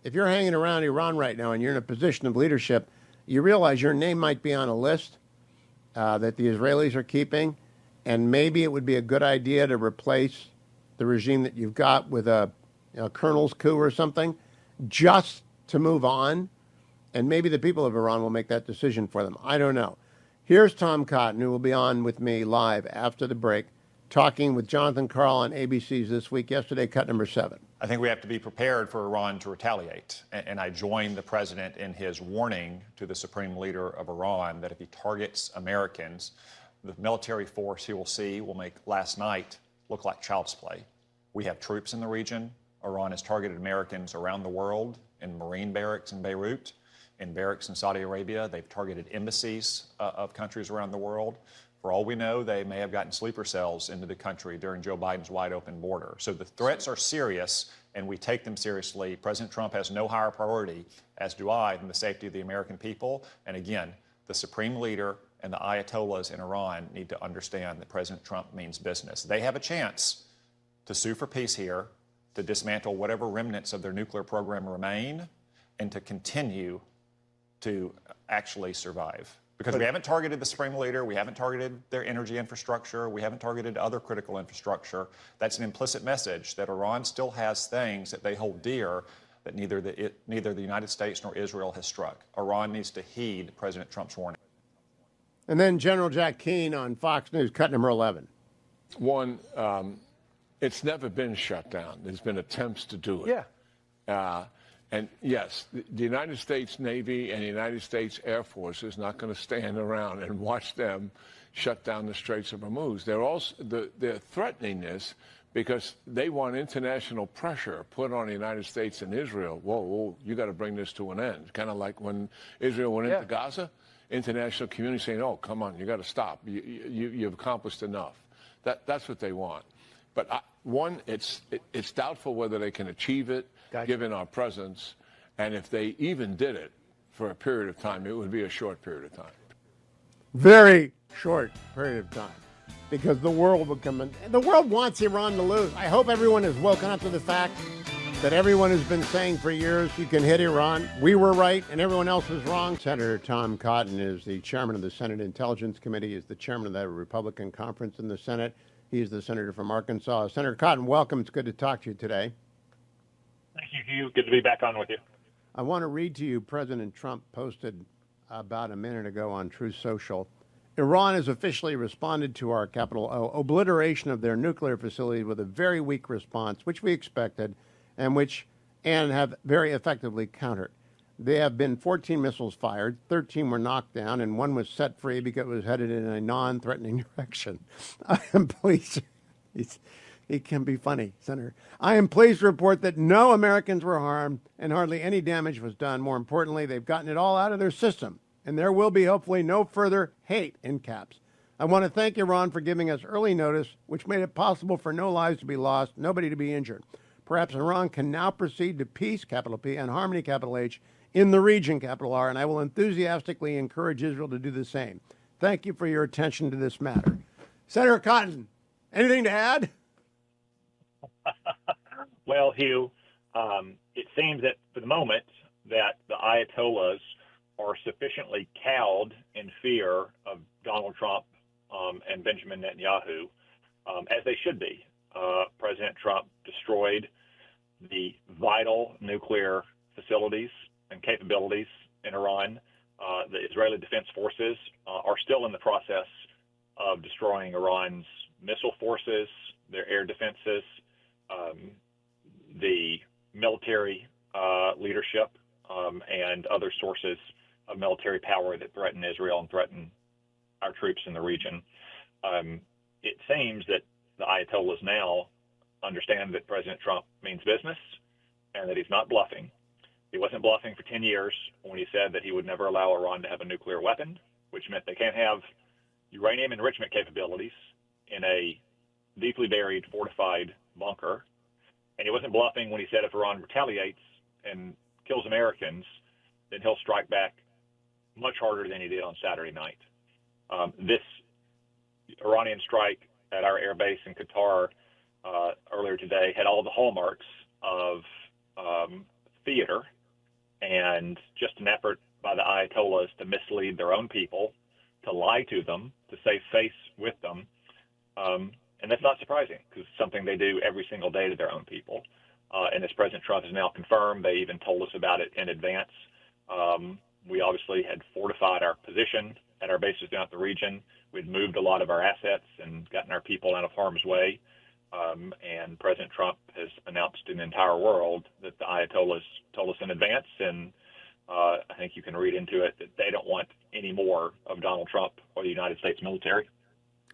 hanging around Iran right now and you're in a position of leadership, you realize your name might be on a list that the Israelis are keeping. And maybe it would be a good idea to replace the regime that you've got with a colonel's coup or something, just to move on. And maybe the people of Iran will make that decision for them. I don't know. Here's Tom Cotton, who will be on with me live after the break, talking with Jonathan Karl on ABC's This Week. Yesterday, cut number 7. I think we have to be prepared for Iran to retaliate. And I join the president in his warning to the supreme leader of Iran that if he targets Americans, the military force he will see will make last night look like child's play. We have troops in the region. Iran has targeted Americans around the world in Marine barracks in Beirut, in barracks in Saudi Arabia. They've targeted embassies of countries around the world. For all we know, they may have gotten sleeper cells into the country during Joe Biden's wide open border. So the threats are serious, and we take them seriously. President Trump has no higher priority, as do I, than the safety of the American people. And again, the supreme leader and the Ayatollahs in Iran need to understand that President Trump means business. They have a chance to sue for peace here, to dismantle whatever remnants of their nuclear program remain, and to continue to actually survive. Because we haven't targeted the Supreme Leader, we haven't targeted their energy infrastructure, we haven't targeted other critical infrastructure. That's an implicit message that Iran still has things that they hold dear that neither the United States nor Israel has struck. Iran needs to heed President Trump's warning. And then General Jack Keane on Fox News, cut number 11. One, it's never been shut down. There's been attempts to do it. Yeah. And yes, the United States Navy and the United States Air Force is not going to stand around and watch them shut down the Straits of Hormuz. They're threatening this because they want international pressure put on the United States and Israel. Whoa, you got to bring this to an end. Kind of like when Israel went into Gaza, international community saying, "Oh, come on, you got to stop. You've accomplished enough." That's what they want. But it's doubtful whether they can achieve it, given our presence. And if they even did it for a period of time, it would be a short period of time. Very short period of time. Because the world wants Iran to lose. I hope everyone has woken up to the fact that everyone has been saying for years, you can hit Iran. We were right and everyone else was wrong. Senator Tom Cotton is the chairman of the Senate Intelligence Committee, is the chairman of the Republican Conference in the Senate. He's the senator from Arkansas. Senator Cotton, welcome. It's good to talk to you today. Thank you, Hugh. Good to be back on with you. I want to read to you, President Trump posted about a minute ago on Truth Social. Iran has officially responded to our capital O obliteration of their nuclear facility with a very weak response, which we expected, and have very effectively countered. There have been 14 missiles fired, 13 were knocked down, and one was set free because it was headed in a non-threatening direction. I am pleased. He can be funny, Senator. I am pleased to report that no Americans were harmed and hardly any damage was done. More importantly, they've gotten it all out of their system, and there will be hopefully no further hate in caps. I want to thank Iran for giving us early notice, which made it possible for no lives to be lost, nobody to be injured. Perhaps Iran can now proceed to peace, capital P, and harmony, capital H, in the region, capital R, and I will enthusiastically encourage Israel to do the same. Thank you for your attention to this matter. Senator Cotton, anything to add? Well, Hugh, it seems that for the moment that the Ayatollahs are sufficiently cowed in fear of Donald Trump and Benjamin Netanyahu, as they should be. President Trump destroyed the vital nuclear facilities and capabilities in Iran. The Israeli Defense Forces are still in the process of destroying Iran's missile forces, their air defenses, the military leadership, and other sources of military power that threaten Israel and threaten our troops in the region. It seems that the Ayatollahs now understand that President Trump means business and that he's not bluffing. He wasn't bluffing for 10 years when he said that he would never allow Iran to have a nuclear weapon, which meant they can't have uranium enrichment capabilities in a deeply buried, fortified bunker. And he wasn't bluffing when he said if Iran retaliates and kills Americans, then he'll strike back much harder than he did on Saturday night. This Iranian strike at our air base in Qatar earlier today had all the hallmarks of theater and just an effort by the Ayatollahs to mislead their own people, to lie to them, to save face with them. And that's not surprising because it's something they do every single day to their own people. And as President Trump has now confirmed, they even told us about it in advance. We obviously had fortified our position at our bases throughout the region. We'd moved a lot of our assets and gotten our people out of harm's way. And President Trump has announced to the entire world that the Ayatollahs told us in advance. And I think you can read into it that they don't want any more of Donald Trump or the United States military.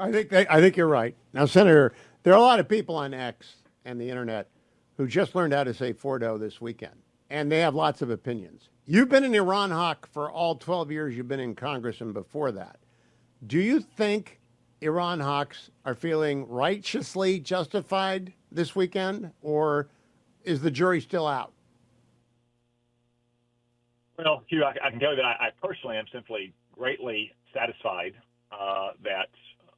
I think you're right. Now, Senator, there are a lot of people on X and the internet who just learned how to say Fordo this weekend, and they have lots of opinions. You've been an Iran hawk for all 12 years you've been in Congress and before that. Do you think Iran hawks are feeling righteously justified this weekend, or is the jury still out? Well, Hugh, I can tell you that I personally am simply greatly satisfied that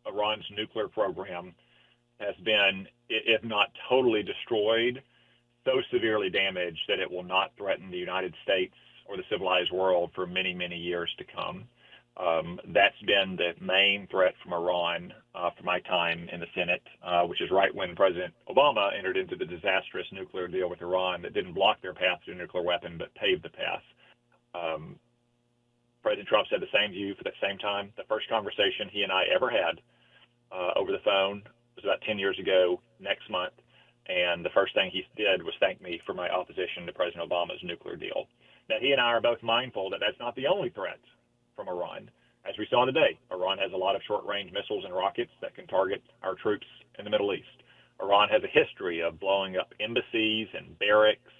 Iran's nuclear program has been, if not totally destroyed, so severely damaged that it will not threaten the United States or the civilized world for many, many years to come. That's been the main threat from Iran for my time in the Senate, which is right when President Obama entered into the disastrous nuclear deal with Iran that didn't block their path to a nuclear weapon, but paved the path. President Trump said the same view for that same time. The first conversation he and I ever had over the phone was about 10 years ago next month. And the first thing he did was thank me for my opposition to President Obama's nuclear deal. Now, he and I are both mindful that that's not the only threat from Iran. As we saw today, Iran has a lot of short-range missiles and rockets that can target our troops in the Middle East. Iran has a history of blowing up embassies and barracks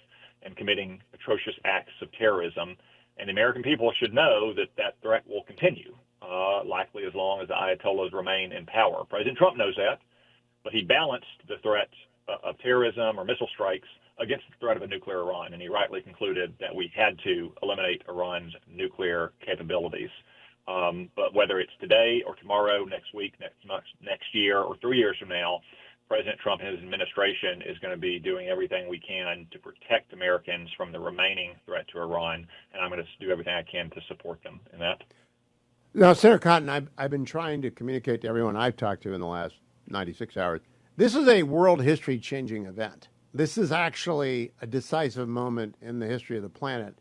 and committing atrocious acts of terrorism. And the American people should know that that threat will continue, likely as long as the Ayatollahs remain in power. President Trump knows that, but he balanced the threat of terrorism or missile strikes against the threat of a nuclear Iran, and he rightly concluded that we had to eliminate Iran's nuclear capabilities. But whether it's today or tomorrow, next week, next month, next year, or 3 years from now, President Trump and his administration is going to be doing everything we can to protect Americans from the remaining threat to Iran, and I'm going to do everything I can to support them in that. Now, Senator Cotton, I've been trying to communicate to everyone I've talked to in the last 96 hours. This is a world history-changing event. This is actually a decisive moment in the history of the planet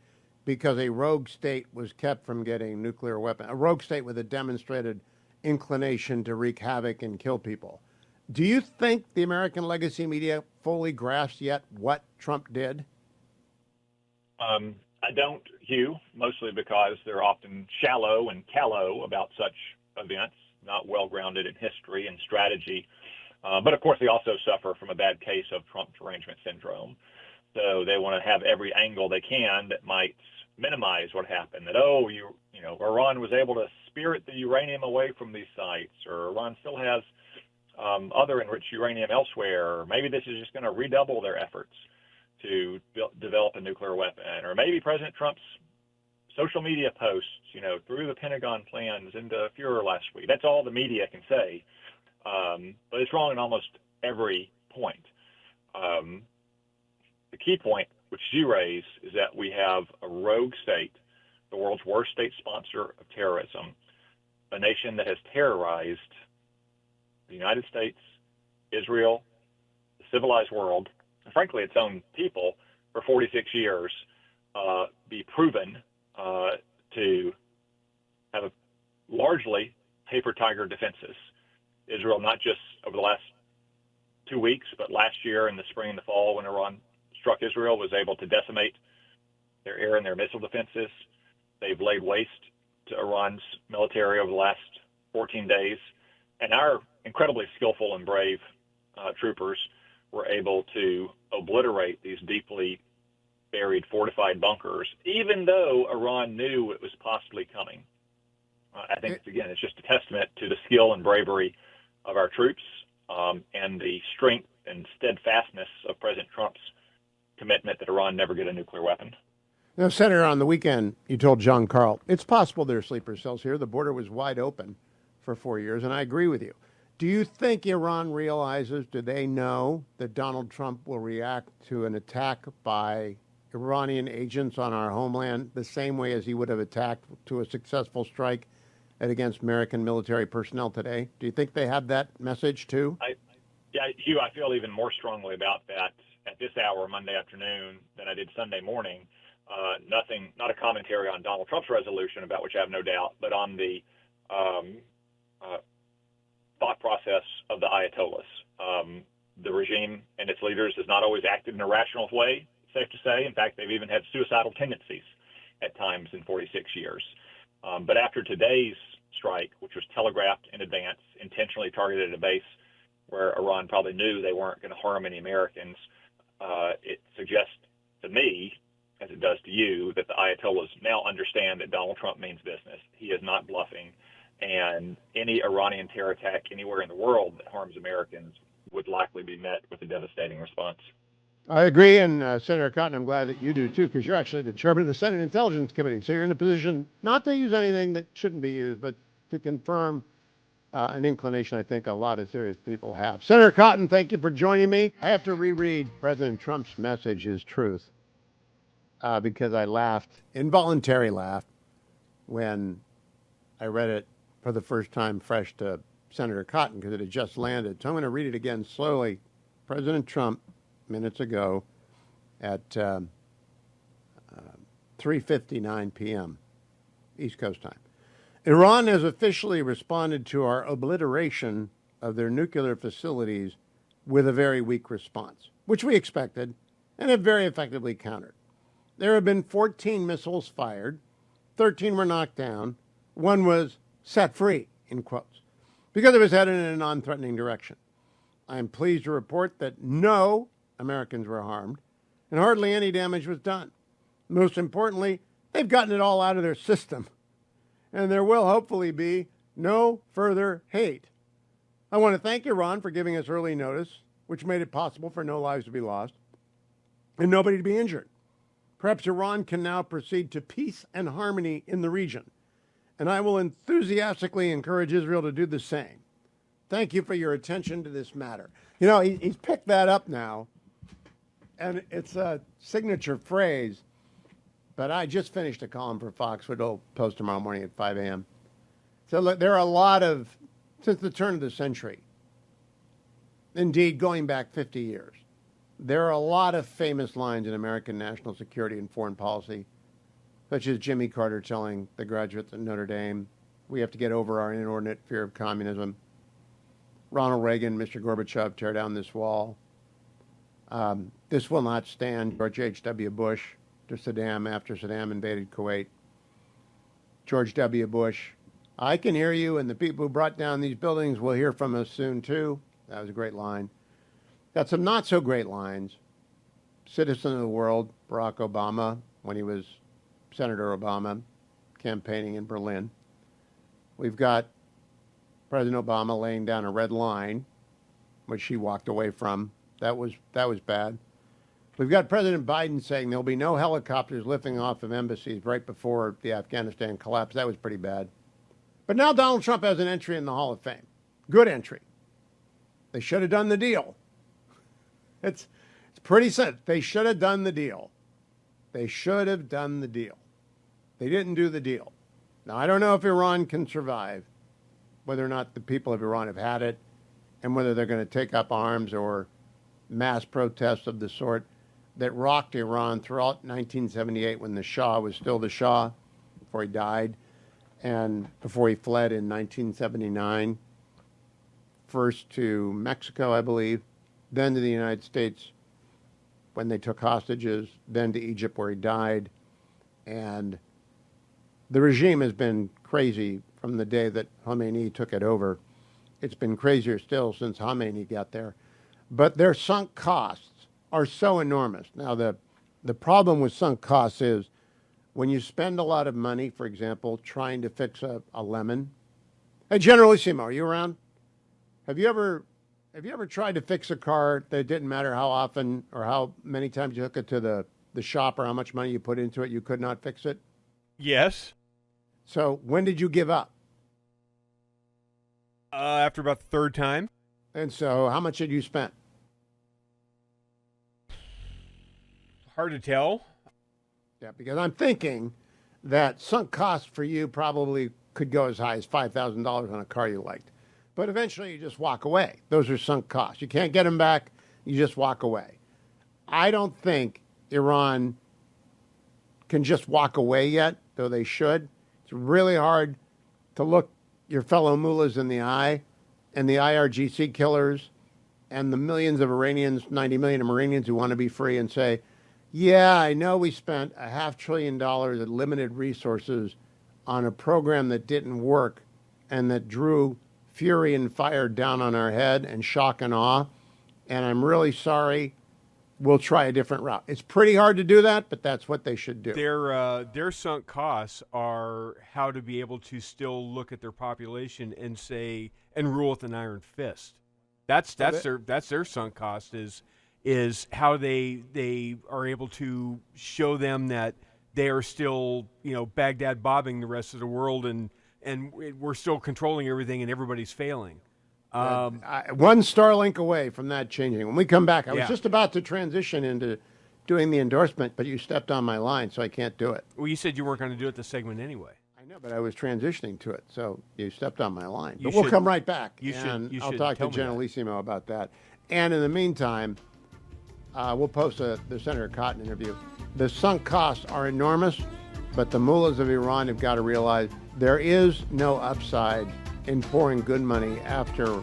because a rogue state was kept from getting nuclear weapons, a rogue state with a demonstrated inclination to wreak havoc and kill people. Do you think the American legacy media fully grasps yet what Trump did? I don't, Hugh, mostly because they're often shallow and callow about such events, not well-grounded in history and strategy. But of course, they also suffer from a bad case of Trump derangement syndrome. So they want to have every angle they can that might minimize what happened. That, Iran was able to spirit the uranium away from these sites, or Iran still has other enriched uranium elsewhere, or maybe this is just going to redouble their efforts to develop a nuclear weapon, or maybe President Trump's social media posts, threw the Pentagon plans into furor last week. That's all the media can say. But it's wrong in almost every point. The key point, which you raise, is that we have a rogue state, the world's worst state sponsor of terrorism, a nation that has terrorized the United States, Israel, the civilized world, and frankly its own people for 46 years, be proven to have largely paper tiger defenses. Israel, not just over the last 2 weeks, but last year in the spring and the fall when Iran struck Israel, was able to decimate their air and their missile defenses. They've laid waste to Iran's military over the last 14 days. And our incredibly skillful and brave troopers were able to obliterate these deeply buried fortified bunkers, even though Iran knew it was possibly coming. I think, again, it's just a testament to the skill and bravery of our troops and the strength and steadfastness of President Trump's commitment that Iran never get a nuclear weapon. Now, Senator, on the weekend, you told John Carl, it's possible there are sleeper cells here. The border was wide open for 4 years, and I agree with you. Do you think Iran realizes, do they know that Donald Trump will react to an attack by Iranian agents on our homeland the same way as he would have attacked to a successful strike against American military personnel today? Do you think they have that message too? Hugh, I feel even more strongly about that at this hour Monday afternoon than I did Sunday morning. Not a commentary on Donald Trump's resolution, about which I have no doubt, but on the thought process of the Ayatollahs. The regime and its leaders has not always acted in a rational way, safe to say. In fact, they've even had suicidal tendencies at times in 46 years. But after today's strike, which was telegraphed in advance, intentionally targeted at a base where Iran probably knew they weren't going to harm any Americans, it suggests to me, as it does to you, that the Ayatollahs now understand that Donald Trump means business. He is not bluffing. And any Iranian terror attack anywhere in the world that harms Americans would likely be met with a devastating response. I agree, and Senator Cotton, I'm glad that you do too, because you're actually the chairman of the Senate Intelligence Committee, so you're in a position not to use anything that shouldn't be used, but to confirm an inclination I think a lot of serious people have. Senator Cotton, thank you for joining me. I have to reread President Trump's message, his truth, because I laughed, involuntary laugh, when I read it for the first time fresh to Senator Cotton because it had just landed. So I'm going to read it again slowly. President Trump, minutes ago, at 3:59 p.m. East Coast time. Iran has officially responded to our obliteration of their nuclear facilities with a very weak response, which we expected and have very effectively countered. There have been 14 missiles fired, 13 were knocked down, one was set free, in quotes, because it was headed in a non-threatening direction. I am pleased to report that no Americans were harmed and hardly any damage was done. Most importantly, they've gotten it all out of their system, and there will hopefully be no further hate. I want to thank Iran for giving us early notice, which made it possible for no lives to be lost and nobody to be injured. Perhaps Iran can now proceed to peace and harmony in the region, and I will enthusiastically encourage Israel to do the same. Thank you for your attention to this matter. You know, he's picked that up now, and it's a signature phrase, but I just finished a column for Fox, which will post tomorrow morning at 5 a.m. So look, there are a lot of, since the turn of the century, indeed going back 50 years, there are a lot of famous lines in American national security and foreign policy, such as Jimmy Carter telling the graduates at Notre Dame, we have to get over our inordinate fear of communism. Ronald Reagan, Mr. Gorbachev, tear down this wall. This will not stand. George H.W. Bush to Saddam after Saddam invaded Kuwait. George W. Bush, I can hear you, and the people who brought down these buildings will hear from us soon, too. That was a great line. Got some not-so-great lines. Citizen of the world, Barack Obama, when he was Senator Obama, campaigning in Berlin. We've got President Obama laying down a red line, which he walked away from. That was bad. We've got President Biden saying there'll be no helicopters lifting off of embassies right before the Afghanistan collapse. That was pretty bad. But now Donald Trump has an entry in the Hall of Fame. Good entry. They should have done the deal. It's pretty simple. They should have done the deal. They should have done the deal. They didn't do the deal. Now, I don't know if Iran can survive, whether or not the people of Iran have had it, and whether they're going to take up arms or mass protests of the sort that rocked Iran throughout 1978 when the Shah was still the Shah, before he died, and before he fled in 1979, first to Mexico, I believe, then to the United States when they took hostages, then to Egypt where he died. And the regime has been crazy from the day that Khomeini took it over. It's been crazier still since Khomeini got there. But their sunk costs are so enormous. Now, the problem with sunk costs is when you spend a lot of money, for example, trying to fix a lemon. Hey, Generalissimo, are you around? Have you ever tried to fix a car that didn't matter how often or how many times you took it to the shop or how much money you put into it, you could not fix it? Yes. So when did you give up? After about the third time. And so how much had you spent? Hard to tell. Yeah, because I'm thinking that sunk costs for you probably could go as high as $5,000 on a car you liked. But eventually you just walk away. Those are sunk costs. You can't get them back. You just walk away. I don't think Iran can just walk away yet, though they should. It's really hard to look your fellow mullahs in the eye and the IRGC killers and the millions of Iranians, 90 million Iranians who want to be free and say, yeah, I know we spent $500 billion of limited resources on a program that didn't work and that drew fury and fire down on our head and shock and awe. And I'm really sorry. We'll try a different route. It's pretty hard to do that, but that's what they should do. Their sunk costs are how to be able to still look at their population and say and rule with an iron fist. That's their sunk cost is how they are able to show them that they are still, Baghdad bobbing the rest of the world and and we're still controlling everything, and everybody's failing. One Starlink away from that changing. When we come back, I was just about to transition into doing the endorsement, but you stepped on my line, so I can't do it. Well, you said you weren't going to do it this segment anyway. I know, but I was transitioning to it, so you stepped on my line. But we'll come right back, and I'll talk to Generalissimo about that. And in the meantime, we'll post the Senator Cotton interview. The sunk costs are enormous, but the mullahs of Iran have got to realize there is no upside in pouring good money after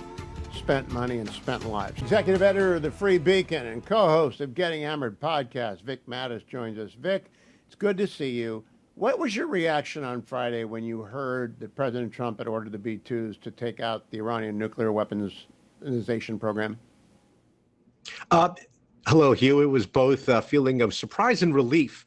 spent money and spent lives. Executive editor of the Free Beacon and co-host of Getting Hammered podcast, Vic Mattis, joins us. Vic, it's good to see you. What was your reaction on Friday when you heard that President Trump had ordered the B-2s to take out the Iranian nuclear weaponization program? Hello, Hugh. It was both a feeling of surprise and relief.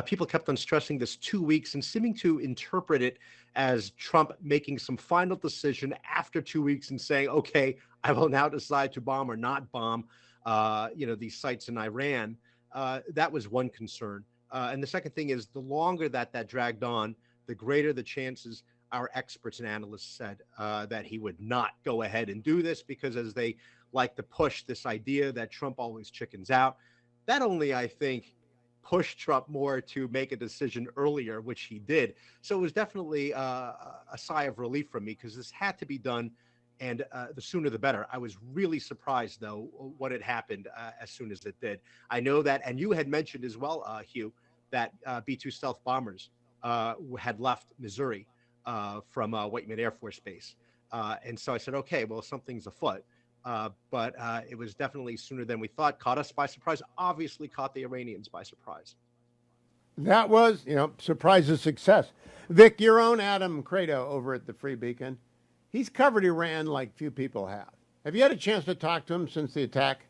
People kept on stressing this 2 weeks and seeming to interpret it as Trump making some final decision after 2 weeks and saying, okay, I will now decide to bomb or not bomb, these sites in Iran. That was one concern. And the second thing is the longer that dragged on, the greater the chances, our experts and analysts said, that he would not go ahead and do this, because as they like to push this idea that Trump always chickens out, that only, I think, pushed Trump more to make a decision earlier, which he did. So it was definitely a sigh of relief from me, because this had to be done, and the sooner the better. I was really surprised, though, what had happened as soon as it did. I know that, and you had mentioned as well, Hugh, that B-2 stealth bombers had left Missouri from Whiteman Air Force Base. And so I said, okay, well, something's afoot. But it was definitely sooner than we thought. Caught us by surprise. Obviously caught the Iranians by surprise. That was, surprise of success. Vic, your own Adam Credo over at the Free Beacon, he's covered Iran like few people have. Have you had a chance to talk to him since the attack?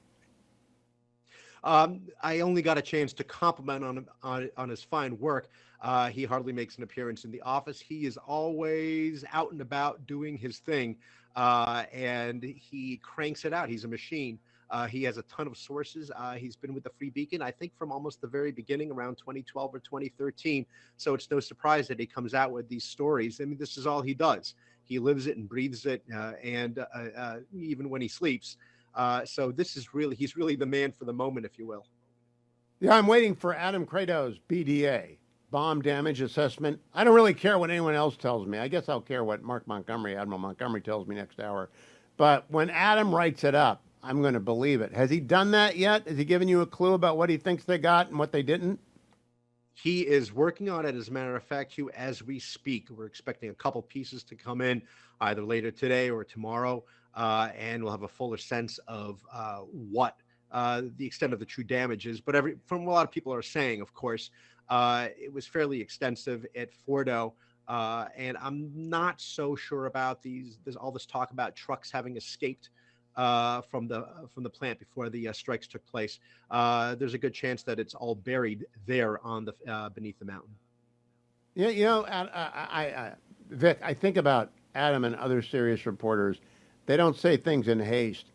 I only got a chance to compliment on his fine work. He hardly makes an appearance in the office. He is always out and about doing his thing. And he cranks it out. He's a machine. He has a ton of sources. He's been with the Free Beacon, I think, from almost the very beginning, around 2012 or 2013. So it's no surprise that he comes out with these stories. I mean, this is all he does. He lives it and breathes it, and even when he sleeps. So he's really the man for the moment, if you will. Yeah, I'm waiting for Adam Credo's BDA, bomb damage assessment. I don't really care what anyone else tells me. I guess I'll care what Admiral Montgomery tells me next hour. But when Adam writes it up, I'm going to believe it. Has he done that yet? Has he given you a clue about what he thinks they got and what they didn't? He is working on it, as a matter of fact, Hugh, as we speak. We're expecting a couple pieces to come in either later today or tomorrow, and we'll have a fuller sense of what the extent of the true damage is. But from what a lot of people are saying, of course, it was fairly extensive at Fordo, and I'm not so sure about there's all this talk about trucks having escaped from the plant before the strikes took place. There's a good chance that it's all buried there on the beneath the mountain. Yeah, Vic, I think about Adam and other serious reporters. They don't say things in haste.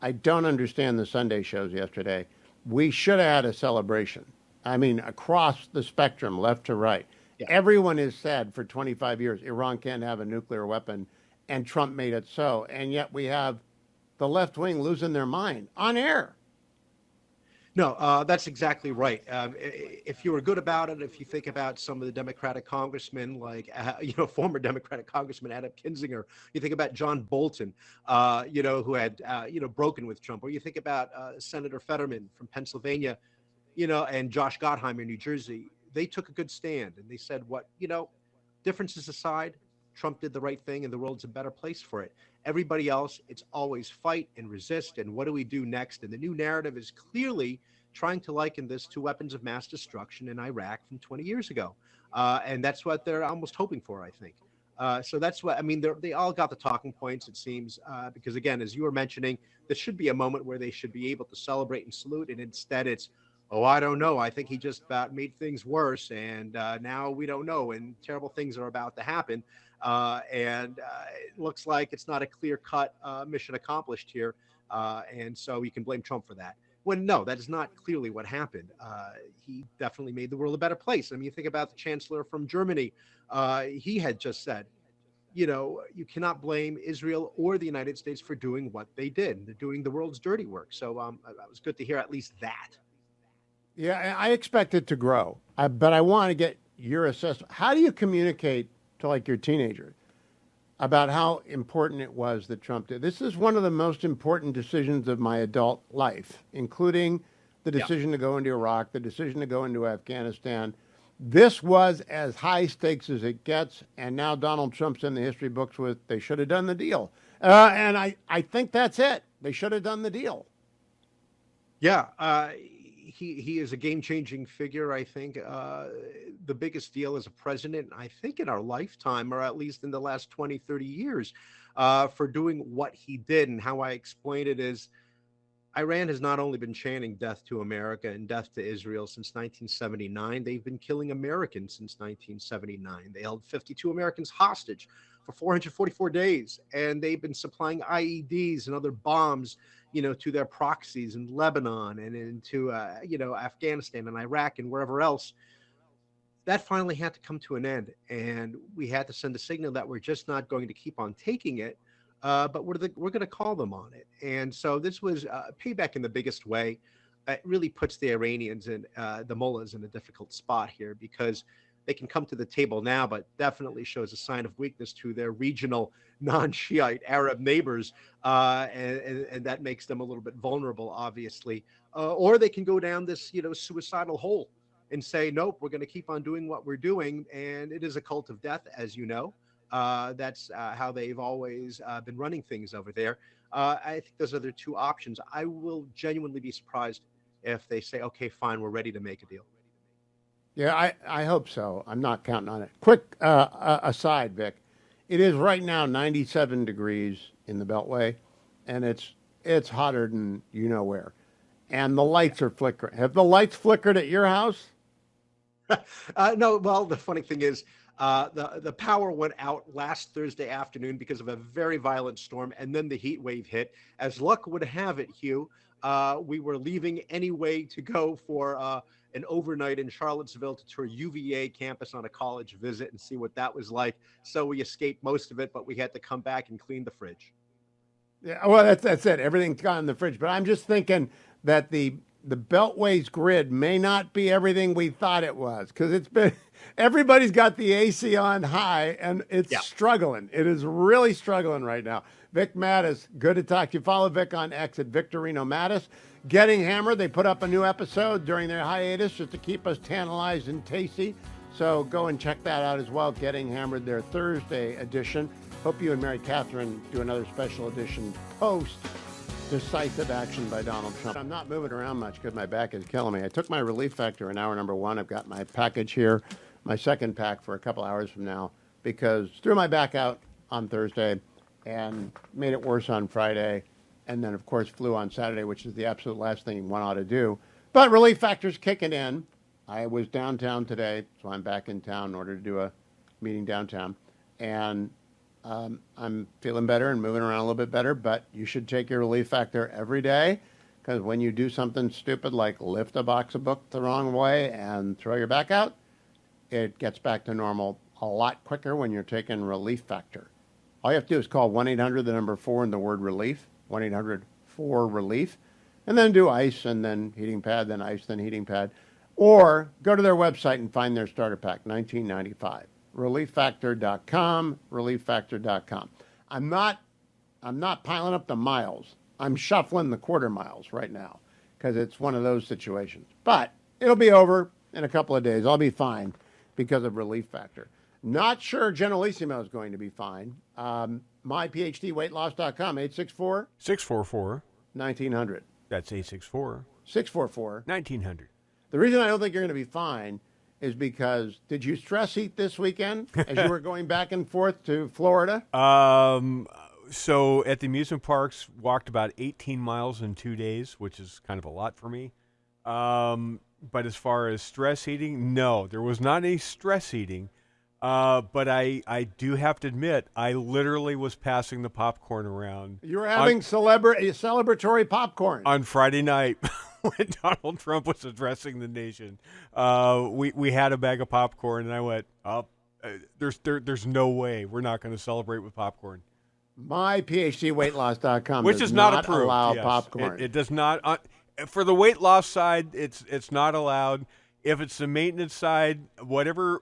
I don't understand the Sunday shows yesterday. We should have had a celebration. I mean, across the spectrum, left to right. Yeah. Everyone has said for 25 years, Iran can't have a nuclear weapon, and Trump made it so. And yet we have the left wing losing their mind on air. No, that's exactly right. If you were good about it, if you think about some of the Democratic congressmen, like, former Democratic Congressman Adam Kinzinger, you think about John Bolton, who had, broken with Trump, or you think about Senator Fetterman from Pennsylvania, and Josh Gottheimer, New Jersey. They took a good stand and they said, differences aside, Trump did the right thing and the world's a better place for it. Everybody else, it's always fight and resist. And what do we do next? And the new narrative is clearly trying to liken this to weapons of mass destruction in Iraq from 20 years ago. And that's what they're almost hoping for, I think. So that's what, they all got the talking points, it seems, because again, as you were mentioning, this should be a moment where they should be able to celebrate and salute. And instead it's, I don't know. I think he just about made things worse. And now we don't know. And terrible things are about to happen. And it looks like it's not a clear-cut mission accomplished here. And so you can blame Trump for that. When no, that is not clearly what happened. He definitely made the world a better place. I mean, you think about the chancellor from Germany. He had just said you cannot blame Israel or the United States for doing what they did. They're doing the world's dirty work. So that was good to hear at least that. Yeah, I expect it to grow, but I want to get your assessment. How do you communicate to like your teenager about how important it was that Trump did? This is one of the most important decisions of my adult life, including the decision to go into Iraq, the decision to go into Afghanistan. This was as high stakes as it gets, and now Donald Trump's in the history books with they should have done the deal. And I think that's it. They should have done the deal. Yeah, he is a game-changing figure, I think. The biggest deal as a president, I think, in our lifetime, or at least in the last 20, 30 years, for doing what he did. And how I explain it is, Iran has not only been chanting death to America and death to Israel since 1979, they've been killing Americans since 1979. They held 52 Americans hostage for 444 days, and they've been supplying IEDs and other bombs, to their proxies in Lebanon and into, Afghanistan and Iraq and wherever else. That finally had to come to an end, and we had to send a signal that we're just not going to keep on taking it. But we're going to call them on it. And so this was payback in the biggest way. It really puts the Iranians and the mullahs in a difficult spot here, because they can come to the table now, but definitely shows a sign of weakness to their regional non-Shiite Arab neighbors. And that makes them a little bit vulnerable, obviously. Or they can go down this, suicidal hole and say, nope, we're going to keep on doing what we're doing. And it is a cult of death, as you know. That's how they've always been running things over there. I think those are their two options. I will genuinely be surprised if they say, okay, fine, we're ready to make a deal. Yeah, I hope so. I'm not counting on it. Quick aside, Vic. It is right now 97 degrees in the Beltway, and it's hotter than you know where. And the lights are flickering. Have the lights flickered at your house? No, well, the funny thing is, the power went out last Thursday afternoon because of a very violent storm, and then the heat wave hit. As luck would have it, Hugh, we were leaving anyway to go for an overnight in Charlottesville to tour UVA campus on a college visit and see what that was like. So we escaped most of it, but we had to come back and clean the fridge. Yeah, well, that's it. Everything's gone in the fridge. But I'm just thinking that the Beltway's grid may not be everything we thought it was, because it's been everybody's got the AC on high and it's struggling. It is really struggling right now. Vic Mattis, good to talk to you. Follow Vic on X at Victorino Mattis. Getting Hammered, they put up a new episode during their hiatus just to keep us tantalized and tasty. So go and check that out as well. Getting Hammered, their Thursday edition. Hope you and Mary Catherine do another special edition post decisive action by Donald Trump. I'm not moving around much because my back is killing me. I took my Relief Factor in hour number 1. I've got my package here, my second pack for a couple hours from now, because threw my back out on Thursday and made it worse on Friday. And then, of course, flew on Saturday, which is the absolute last thing one ought to do. But Relief Factor's kicking in. I was downtown today, so I'm back in town in order to do a meeting downtown. And I'm feeling better and moving around a little bit better, but you should take your Relief Factor every day, because when you do something stupid like lift a box of books the wrong way and throw your back out, it gets back to normal a lot quicker when you're taking Relief Factor. All you have to do is call 1-800, the number 4 and the word relief, 1-800-4-RELIEF, and then do ice and then heating pad, then ice, then heating pad. Or go to their website and find their starter pack, $19.95. ReliefFactor.com, ReliefFactor.com. I'm not piling up the miles. I'm shuffling the quarter miles right now because it's one of those situations. But it'll be over in a couple of days. I'll be fine because of Relief Factor. Not sure Generalissimo is going to be fine. MyPhDWeightLoss.com, 864-644-1900. That's 864-644-1900. The reason I don't think you're going to be fine is because, did you stress eat this weekend as you were going back and forth to Florida? So at the amusement parks, walked about 18 miles in 2 days, which is kind of a lot for me. But as far as stress eating, no, there was not any stress eating. But I do have to admit, I literally was passing the popcorn around. You were having celebratory popcorn. On Friday night when Donald Trump was addressing the nation. We had a bag of popcorn, and I went, oh, there's no way we're not going to celebrate with popcorn. MyPhDweightLoss.com Which does is not approved. allow Yes. popcorn. It does not. For the weight loss side, it's not allowed. If it's the maintenance side, whatever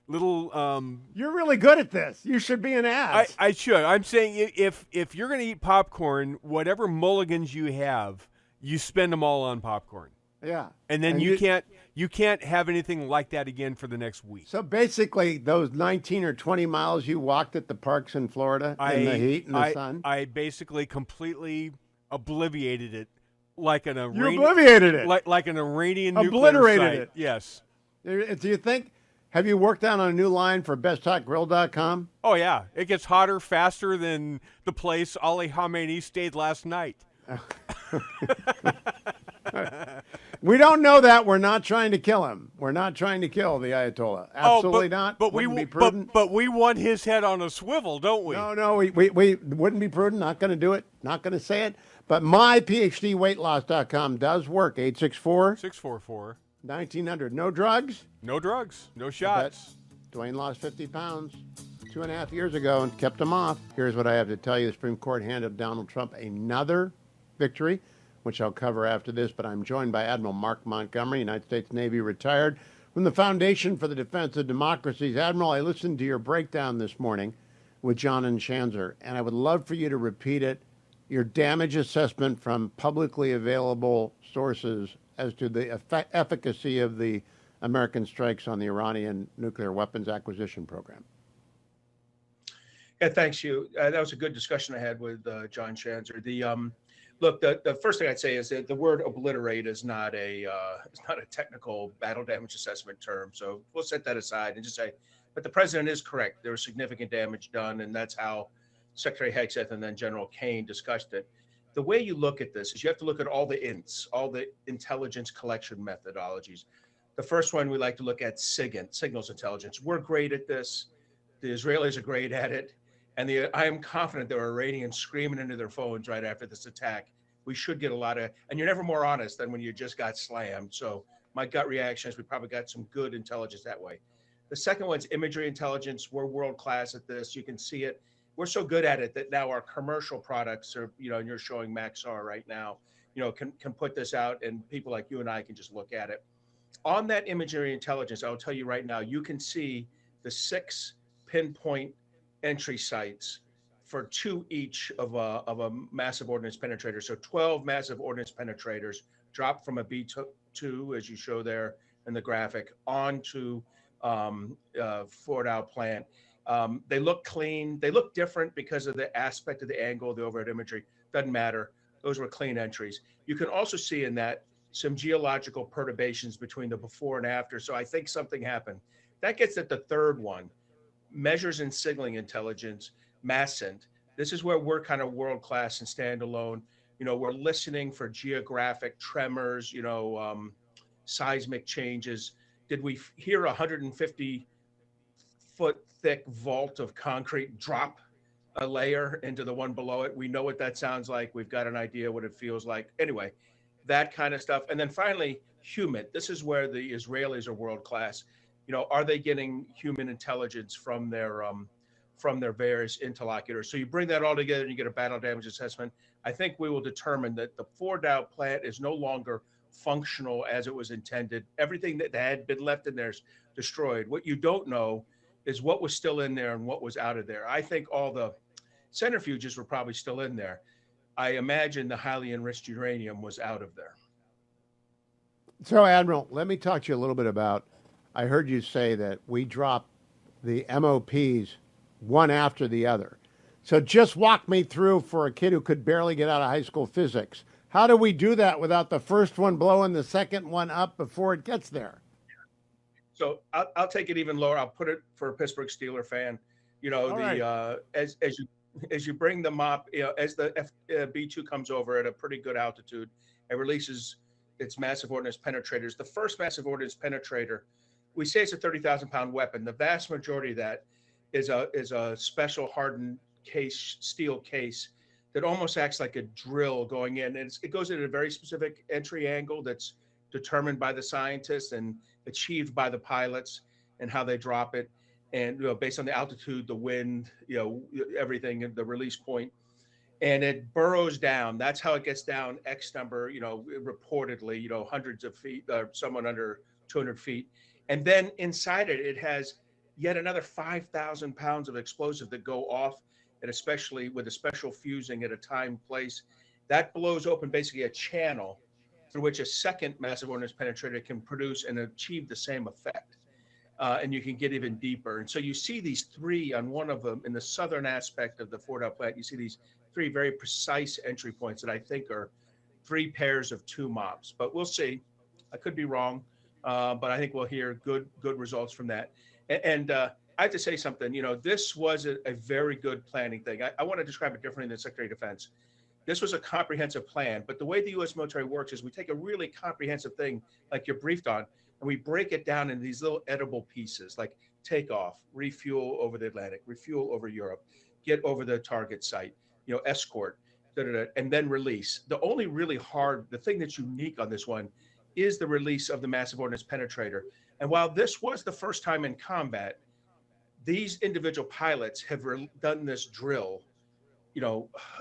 little. You're really good at this. You should be an ass. I should. I'm saying if you're going to eat popcorn, whatever mulligans you have, you spend them all on popcorn. Yeah. And then you can't have anything like that again for the next week. So basically, those 19 or 20 miles you walked at the parks in Florida in the heat and the sun? I basically completely obliterated it like an You obliterated it? like an Iranian Obliterated nuclear site. it? Yes. Do you think, have you worked out on a new line for BestHotGrill.com? Oh, yeah. It gets hotter faster than the place Ali Khamenei stayed last night. We don't know that. We're not trying to kill him. We're not trying to kill the Ayatollah. Absolutely not. But Wouldn't be prudent. but we want his head on a swivel, don't we? No, we wouldn't be prudent. Not going to do it. Not going to say it. But myPhDweightLoss.com does work. 864-644-1900. No drugs? No drugs. No shots. Dwayne lost 50 pounds 2.5 years ago and kept them off. Here's what I have to tell you. The Supreme Court handed Donald Trump another victory, which I'll cover after this, but I'm joined by Admiral Mark Montgomery, United States Navy retired, from the Foundation for the Defense of Democracies. Admiral, I listened to your breakdown this morning with John and Shanzer, and I would love for you to repeat it, your damage assessment from publicly available sources as to the efficacy of the American strikes on the Iranian nuclear weapons acquisition program. Yeah, thanks, Hugh. That was a good discussion I had with John Shanzer. Look, the first thing I'd say is that the word obliterate is not a technical battle damage assessment term. So we'll set that aside and just say, but the president is correct. There was significant damage done, and that's how Secretary Hegseth and then General Kane discussed it. The way you look at this is you have to look at all the INTs, all the intelligence collection methodologies. The first one we like to look at SIGINT, signals intelligence. We're great at this. The Israelis are great at it. And I am confident there were Iranians screaming into their phones right after this attack. We should get a lot of, and you're never more honest than when you just got slammed. So my gut reaction is we probably got some good intelligence that way. The second one's imagery intelligence. We're world class at this. You can see it. We're so good at it that now our commercial products are, and you're showing Maxar right now, can put this out and people like you and I can just look at it. On that imagery intelligence, I'll tell you right now, you can see the 6 pinpoint entry sites for 2 each of a massive ordnance penetrator. So 12 massive ordnance penetrators dropped from a B-2, as you show there in the graphic, onto Fordow plant. They look clean. They look different because of the aspect of the angle, the overhead imagery. Doesn't matter. Those were clean entries. You can also see in that some geological perturbations between the before and after. So I think something happened. That gets at the third one. Measures and signaling intelligence, MASCENT. This is where we're kind of world-class and standalone. We're listening for geographic tremors, seismic changes. Did we hear a 150-foot thick vault of concrete drop a layer into the one below it? We know what that sounds like. We've got an idea what it feels like. Anyway, that kind of stuff. And then finally, human. This is where the Israelis are world-class. Are they getting human intelligence from their various interlocutors? So you bring that all together and you get a battle damage assessment. I think we will determine that the Fordow plant is no longer functional as it was intended. Everything that had been left in there is destroyed. What you don't know is what was still in there and what was out of there. I think all the centrifuges were probably still in there. I imagine the highly enriched uranium was out of there. So, Admiral, let me talk to you a little bit about, I heard you say that we drop the MOPs one after the other. So just walk me through, for a kid who could barely get out of high school physics, how do we do that without the first one blowing the second one up before it gets there? So I'll take it even lower. I'll put it for a Pittsburgh Steeler fan. As you bring the MOP, as the B-2 comes over at a pretty good altitude, it releases its massive ordnance penetrators. The first massive ordnance penetrator, we say it's a 30,000-pound weapon. The vast majority of that is a special hardened steel case that almost acts like a drill going in. And it goes in at a very specific entry angle that's determined by the scientists and achieved by the pilots, and how they drop it, and based on the altitude, the wind, everything, and the release point, and it burrows down. That's how it gets down X number, reportedly, hundreds of feet, someone under 200 feet, and then inside it, it has yet another 5,000 pounds of explosive that go off, and especially with a special fusing at a time place that blows open basically a channel through which a second massive ordnance penetrator can produce and achieve the same effect. And you can get even deeper. And so you see these three on one of them in the southern aspect of the Fordow plant. You see these three very precise entry points that I think are three pairs of two MOPs. But we'll see. I could be wrong, but I think we'll hear good results from that. And I have to say something. This was a very good planning thing. I want to describe it differently than Secretary of Defense. This was a comprehensive plan, but the way the U.S. military works is we take a really comprehensive thing like you're briefed on, and we break it down into these little edible pieces, like takeoff, refuel over the Atlantic, refuel over Europe, get over the target site, escort, and then release. The only really hard, the thing that's unique on this one is the release of the massive ordnance penetrator. And while this was the first time in combat, these individual pilots have done this drill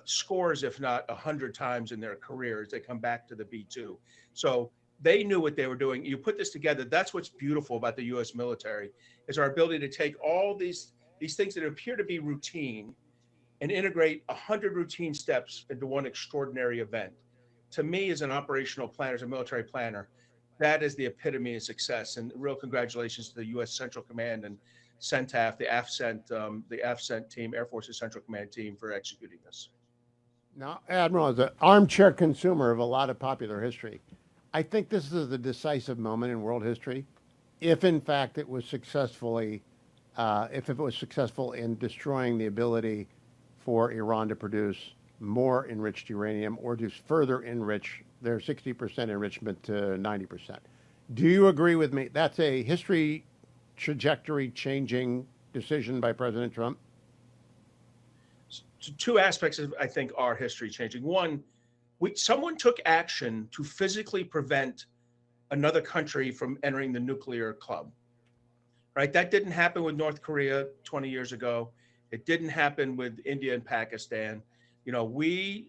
scores, if not 100 times in their careers. They come back to the B-2. So they knew what they were doing. You put this together, that's what's beautiful about the U.S. military, is our ability to take all these things that appear to be routine and integrate 100 routine steps into one extraordinary event. To me, as an operational planner, as a military planner, that is the epitome of success. And real congratulations to the U.S. Central Command and CENTAF, the AFCENT team, Air Force's Central Command team, for executing this. Now, Admiral, as an armchair consumer of a lot of popular history, I think this is a decisive moment in world history. If in fact it was successful in destroying the ability for Iran to produce more enriched uranium or to further enrich their 60% enrichment to 90%. Do you agree with me? That's a history trajectory changing decision by President Trump? Two aspects of, I think, are history changing. One, someone took action to physically prevent another country from entering the nuclear club, right? That didn't happen with North Korea 20 years ago. It didn't happen with India and Pakistan. We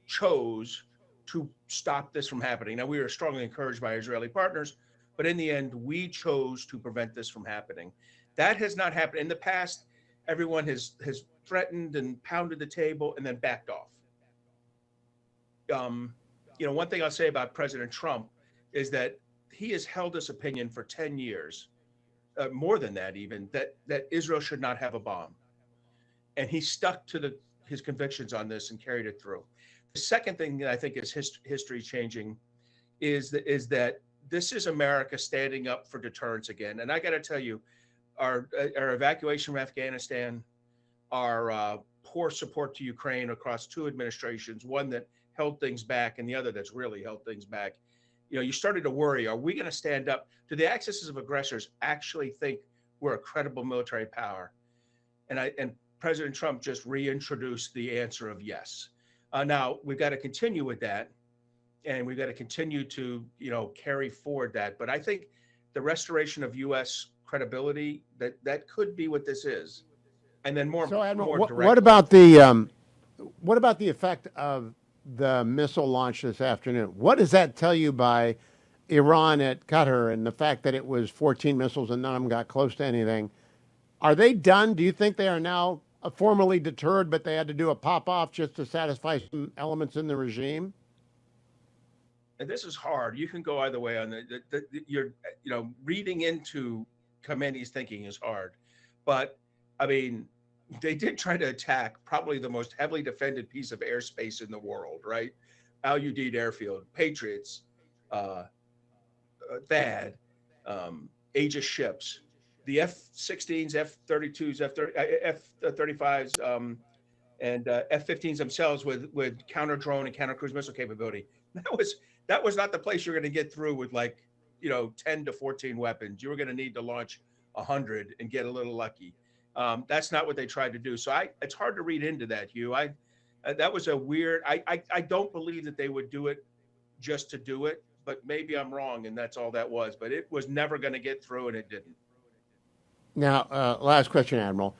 chose to stop this from happening. Now, we were strongly encouraged by Israeli partners, but in the end, we chose to prevent this from happening. That has not happened. In the past, everyone has threatened and pounded the table and then backed off. One thing I'll say about President Trump is that he has held this opinion for 10 years, more than that even, that Israel should not have a bomb. And he stuck to his convictions on this and carried it through. The second thing that I think is history changing is that this is America standing up for deterrence again. And I got to tell you, our evacuation from Afghanistan, our poor support to Ukraine across two administrations, one that held things back and the other that's really held things back. You started to worry, are we going to stand up? Do the axis of aggressors actually think we're a credible military power? And President Trump just reintroduced the answer of yes. Now, we've got to continue with that. And we've got to continue to, carry forward that. But I think the restoration of U.S. credibility, that could be what this is. And then more. So, Admiral, more what about the effect of the missile launch this afternoon? What does that tell you by Iran at Qatar and the fact that it was 14 missiles and none of them got close to anything? Are they done? Do you think they are now formally deterred, but they had to do a pop-off just to satisfy some elements in the regime? And this is hard. You can go either way on you're reading into Khamenei's thinking is hard. But I mean, they did try to attack probably the most heavily defended piece of airspace in the world, right? Al Udeid Airfield, Patriots, THAAD, Aegis ships, the F-16s, F-32s, F-35s, and F-15s themselves with counter drone and counter cruise missile capability. That was not the place you're going to get through with 10 to 14 weapons. You were going to need to launch 100 and get a little lucky. That's not what they tried to do. So it's hard to read into that, Hugh. That was a weird. I don't believe that they would do it just to do it, but maybe I'm wrong, and that's all that was. But it was never going to get through, and it didn't. Now, last question, Admiral.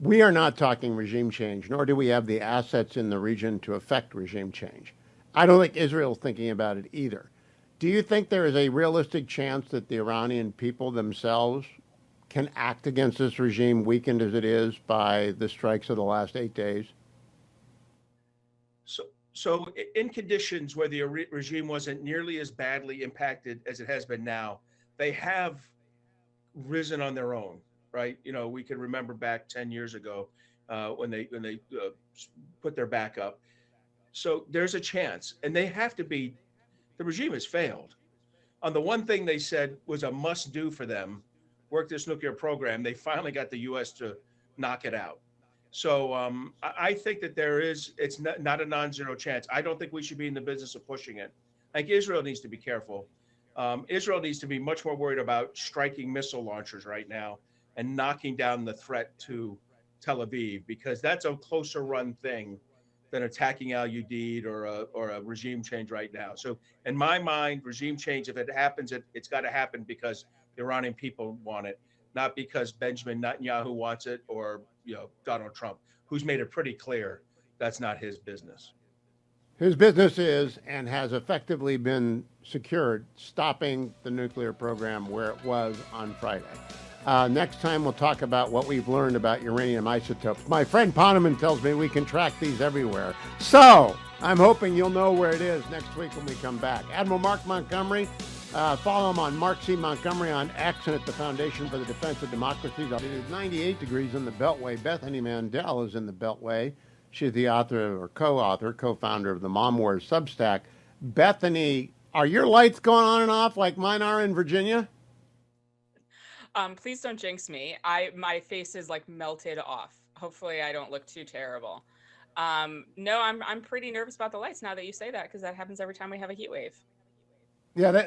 We are not talking regime change, nor do we have the assets in the region to affect regime change. I don't think Israel's thinking about it either. Do you think there is a realistic chance that the Iranian people themselves can act against this regime, weakened as it is by the strikes of the last 8 days? So in conditions where the regime wasn't nearly as badly impacted as it has been now, they have risen on their own, right? You know, we can remember back 10 years ago when they put their back up. So there's a chance, and they have to be. The regime has failed. On the one thing they said was a must-do for them, work this nuclear program, they finally got the U.S. to knock it out. So I think that it's not a non-zero chance. I don't think we should be in the business of pushing it. I think Israel needs to be careful. Israel needs to be much more worried about striking missile launchers right now and knocking down the threat to Tel Aviv, because that's a closer run thing than attacking Al Udeid or a regime change right now. So in my mind, regime change, if it happens, it's got to happen because the Iranian people want it, not because Benjamin Netanyahu wants it or Donald Trump, who's made it pretty clear that's not his business. His business is and has effectively been secured, stopping the nuclear program where it was on Friday. Next time, we'll talk about what we've learned about uranium isotopes. My friend Poneman tells me we can track these everywhere. So I'm hoping you'll know where it is next week when we come back. Admiral Mark Montgomery, follow him on Mark C. Montgomery on X and at the Foundation for the Defense of Democracy. It is 98 degrees in the Beltway. Bethany Mandel is in the Beltway. She's the author or co-author, co-founder of the Mom Wars Substack. Bethany, are your lights going on and off like mine are in Virginia? Please don't jinx me. My face is like melted off. Hopefully I don't look too terrible. No, I'm pretty nervous about the lights now that you say that, because that happens every time we have a heat wave. Yeah,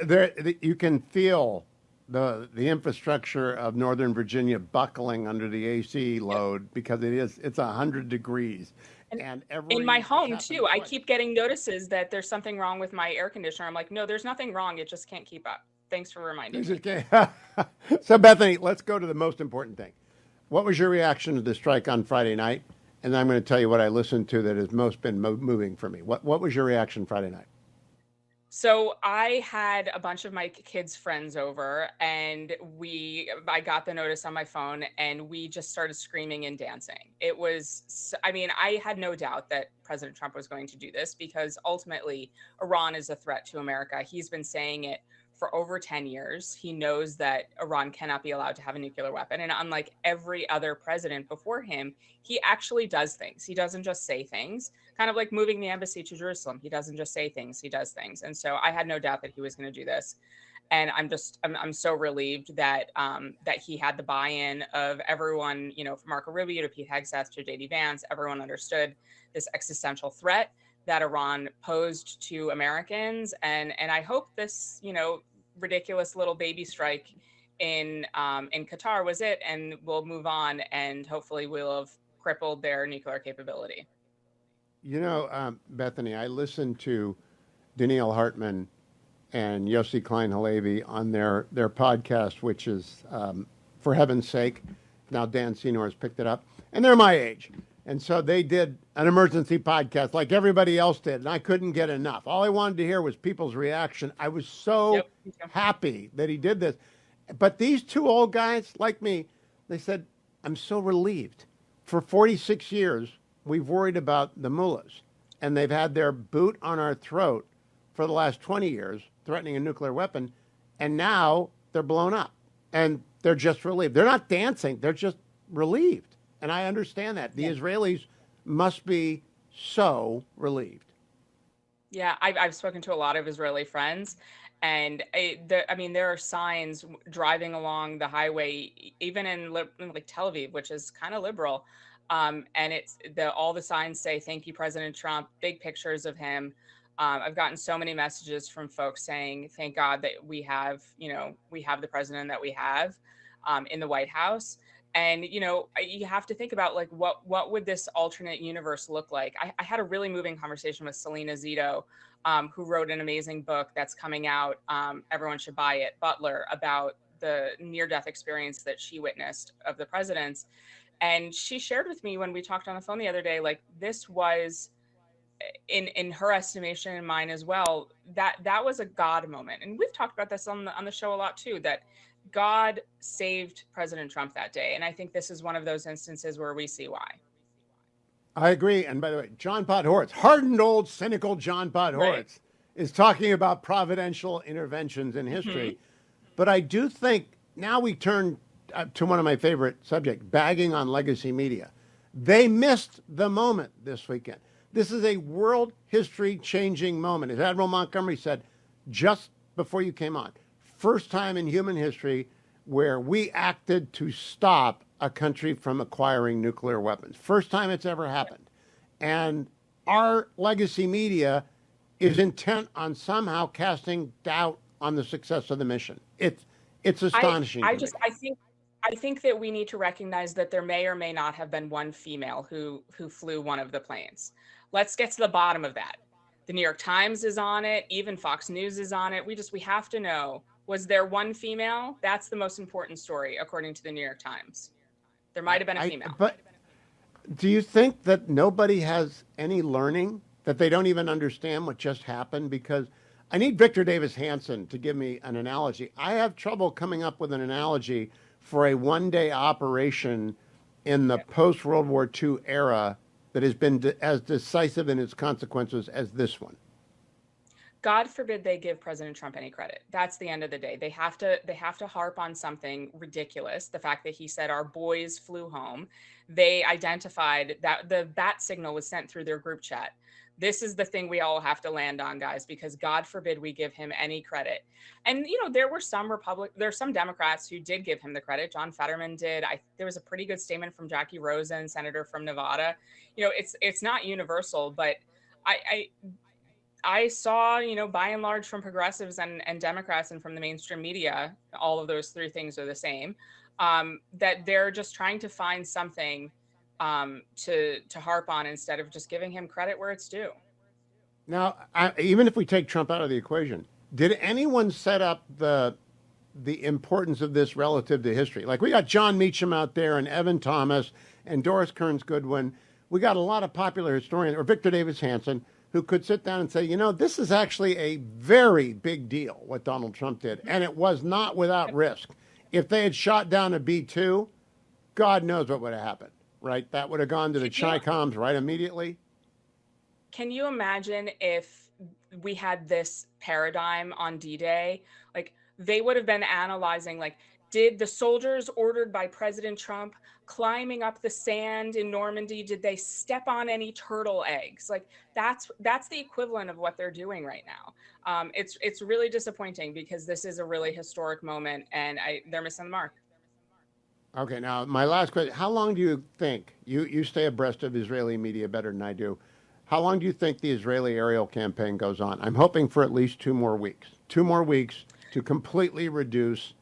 you can feel the infrastructure of Northern Virginia buckling under the AC load because it's 100 degrees. And in my home too, I keep getting notices that there's something wrong with my air conditioner. I'm like, no, there's nothing wrong. It just can't keep up. Thanks for reminding me. So Bethany, let's go to the most important thing. What was your reaction to the strike on Friday night? And I'm going to tell you what I listened to that has most been moving for me. What was your reaction Friday night? So I had a bunch of my kids' friends over, and I got the notice on my phone, and we just started screaming and dancing. It was, I had no doubt that President Trump was going to do this, because ultimately Iran is a threat to America. He's been saying it for over 10 years. He knows that Iran cannot be allowed to have a nuclear weapon. And unlike every other president before him, he actually does things. He doesn't just say things, kind of like moving the embassy to Jerusalem. He doesn't just say things, he does things. And so I had no doubt that he was going to do this. And I'm so relieved that that he had the buy-in of everyone, from Marco Rubio to Pete Hegseth to JD Vance. Everyone understood this existential threat that Iran posed to Americans. And I hope this, ridiculous little baby strike in Qatar was it, and we'll move on, and hopefully we'll have crippled their nuclear capability. Bethany, I listened to Danielle Hartman and Yossi Klein Halevi on their podcast, which is, for heaven's sake, now Dan Senor has picked it up, and they're my age. And so they did an emergency podcast like everybody else did, and I couldn't get enough. All I wanted to hear was people's reaction. I was so happy that he did this. But these two old guys, like me, they said, I'm so relieved. For 46 years, we've worried about the mullahs, and they've had their boot on our throat for the last 20 years, threatening a nuclear weapon, and now they're blown up, and they're just relieved. They're not dancing. They're just relieved. And I understand that. The Israelis must be so relieved. Yeah, I've spoken to a lot of Israeli friends, and there are signs driving along the highway, even in like Tel Aviv, which is kind of liberal, and all the signs say "Thank you, President Trump." Big pictures of him. I've gotten so many messages from folks saying, "Thank God that we have the president that we have in the White House." And, you have to think about, like, what would this alternate universe look like? I had a really moving conversation with Selena Zito who wrote an amazing book that's coming out. Everyone should buy it, Butler, about the near-death experience that she witnessed of the president's. And she shared with me when we talked on the phone the other day, like this was, in her estimation and mine as well, that was a God moment. And we've talked about this on the show a lot too, that God saved President Trump that day. And I think this is one of those instances where we see why. I agree. And by the way, John Podhoretz, hardened old cynical John Podhoretz, Right. is talking about providential interventions in history. But I do think now we turn to one of my favorite subjects, bagging on legacy media. They missed the moment this weekend. This is a world history changing moment. As Admiral Montgomery said just before you came on, first time in human history where we acted to stop a country from acquiring nuclear weapons. First time it's ever happened. And our legacy media is intent on somehow casting doubt on the success of the mission. It's astonishing. I think that we need to recognize that there may or may not have been one female who flew one of the planes. Let's get to the bottom of that. The New York Times is on it. Even Fox News is on it. We have to know, was there one female? That's the most important story, according to the New York Times. There might have been a female. But do you think that nobody has any learning, that they don't even understand what just happened? Because I need Victor Davis Hanson to give me an analogy. I have trouble coming up with an analogy for a one-day operation in the post-World War II era that has been as decisive in its consequences as this one. God forbid they give President Trump any credit. That's the end of the day. They have to harp on something ridiculous. The fact that he said our boys flew home. They identified that the bat signal was sent through their group chat. This is the thing we all have to land on, guys, because God forbid we give him any credit. And, there were some Democrats who did give him the credit. John Fetterman did. There was a pretty good statement from Jackie Rosen, senator from Nevada. It's not universal, but I saw, by and large from progressives and Democrats and from the mainstream media, all of those three things are the same, that they're just trying to find something to harp on instead of just giving him credit where it's due. Now, even if we take Trump out of the equation, did anyone set up the importance of this relative to history? Like we got John Meacham out there and Evan Thomas and Doris Kearns Goodwin. We got a lot of popular historians, or Victor Davis Hanson, who could sit down and say, this is actually a very big deal, what Donald Trump did. And it was not without risk. If they had shot down a B-2, God knows what would have happened, right? That would have gone to the Chi-Coms right immediately. Can you imagine if we had this paradigm on D-Day? Like, they would have been analyzing, like, did the soldiers ordered by President Trump climbing up the sand in Normandy, did they step on any turtle eggs? Like, that's the equivalent of what they're doing right now. It's really disappointing because this is a really historic moment, and they're missing the mark. Okay, now my last question: how long do you think you stay abreast of Israeli media better than I do? How long do you think the Israeli aerial campaign goes on? I'm hoping for at least 2 more weeks. 2 more weeks to completely reduce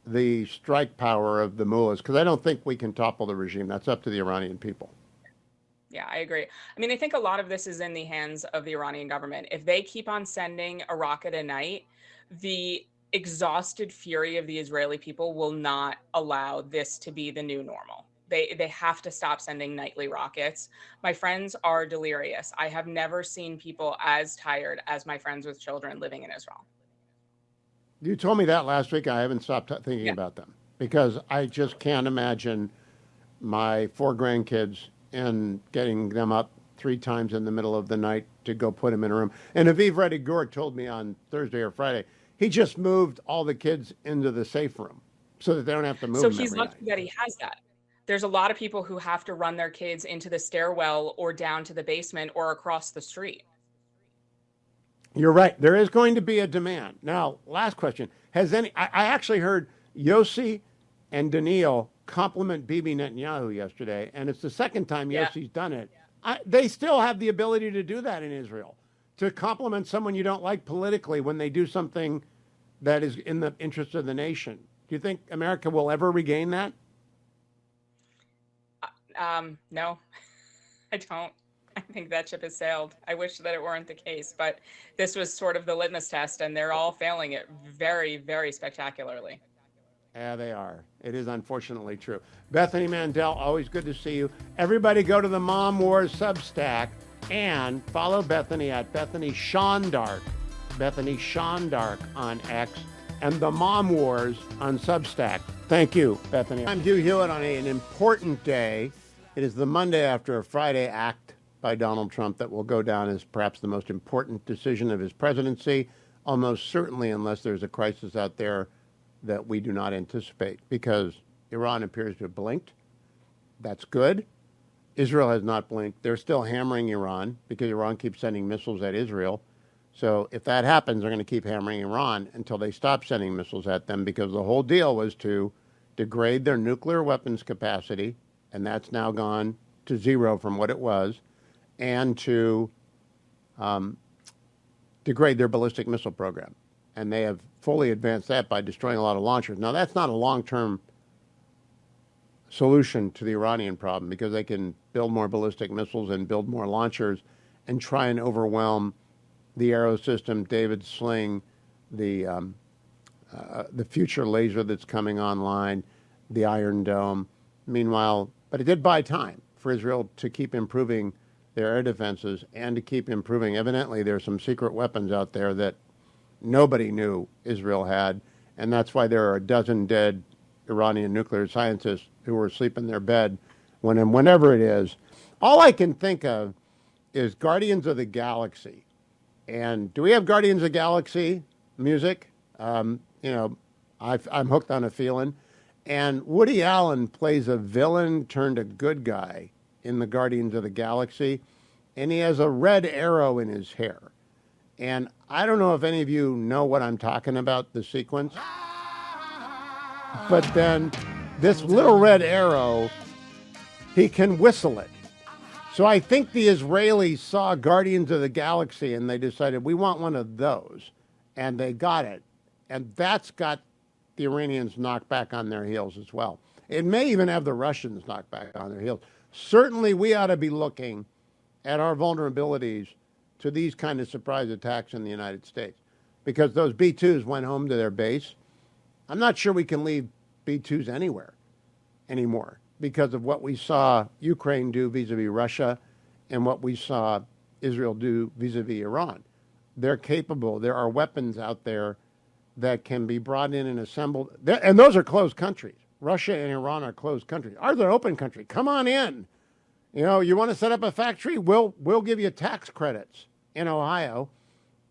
the strike power of the mullahs, because I don't think we can topple the regime. That's up to the Iranian people. Yeah, I agree. I mean, I think a lot of this is in the hands of the Iranian government. If they keep on sending a rocket a night, the exhausted fury of the Israeli people will not allow this to be the new normal. They have to stop sending nightly rockets. My friends are delirious. I have never seen people as tired as my friends with children living in Israel. You told me that last week. I haven't stopped thinking about them because I just can't imagine my 4 grandkids and getting them up 3 times in the middle of the night to go put them in a room. And Aviv Reddy-Gur told me on Thursday or Friday, he just moved all the kids into the safe room so that they don't have to move them So he's lucky that he has that. There's a lot of people who have to run their kids into the stairwell or down to the basement or across the street. You're right. There is going to be a demand. Now, last question. I actually heard Yossi and Daniil compliment Bibi Netanyahu yesterday, and it's the second time Yossi's done it. They still have the ability to do that in Israel, to compliment someone you don't like politically when they do something that is in the interest of the nation. Do you think America will ever regain that? No, I don't. I think that ship has sailed. I wish that it weren't the case, but this was sort of the litmus test, and they're all failing it very, very spectacularly. Yeah, they are. It is unfortunately true. Bethany Mandel, always good to see you. Everybody go to the Mom Wars Substack and follow Bethany at Bethany Shondark on X, and the Mom Wars on Substack. Thank you, Bethany. I'm Hugh Hewitt on an important day. It is the Monday after a Friday act by Donald Trump that will go down as perhaps the most important decision of his presidency, almost certainly unless there's a crisis out there that we do not anticipate, because Iran appears to have blinked. That's good. Israel has not blinked. They're still hammering Iran because Iran keeps sending missiles at Israel. So if that happens, they're going to keep hammering Iran until they stop sending missiles at them, because the whole deal was to degrade their nuclear weapons capacity, and that's now gone to zero from what it was, and to degrade their ballistic missile program. And they have fully advanced that by destroying a lot of launchers. Now, that's not a long-term solution to the Iranian problem, because they can build more ballistic missiles and build more launchers and try and overwhelm the Arrow system, David's Sling, the future laser that's coming online, the Iron Dome. Meanwhile, but it did buy time for Israel to keep improving their air defenses and to keep improving. Evidently, there are some secret weapons out there that nobody knew Israel had, and that's why there are a dozen dead Iranian nuclear scientists who were asleep in their bed whenever it is. All I can think of is Guardians of the Galaxy. And do we have Guardians of the Galaxy music? I'm hooked on a feeling. And Woody Allen plays a villain turned a good guy in the Guardians of the Galaxy, and he has a red arrow in his hair. And I don't know if any of you know what I'm talking about, the sequence. But then this little red arrow, he can whistle it. So I think the Israelis saw Guardians of the Galaxy and they decided, we want one of those. And they got it. And that's got the Iranians knocked back on their heels as well. It may even have the Russians knocked back on their heels. Certainly we ought to be looking at our vulnerabilities to these kind of surprise attacks in the United States, because those B-2s went home to their base. I'm not sure we can leave B-2s anywhere anymore because of what we saw Ukraine do vis-a-vis Russia and what we saw Israel do vis-a-vis Iran. They're capable. There are weapons out there that can be brought in and assembled. And those are closed countries. Russia and Iran are closed countries. Ours are open country. Come on in. You know, you want to set up a factory? We'll give you tax credits in Ohio.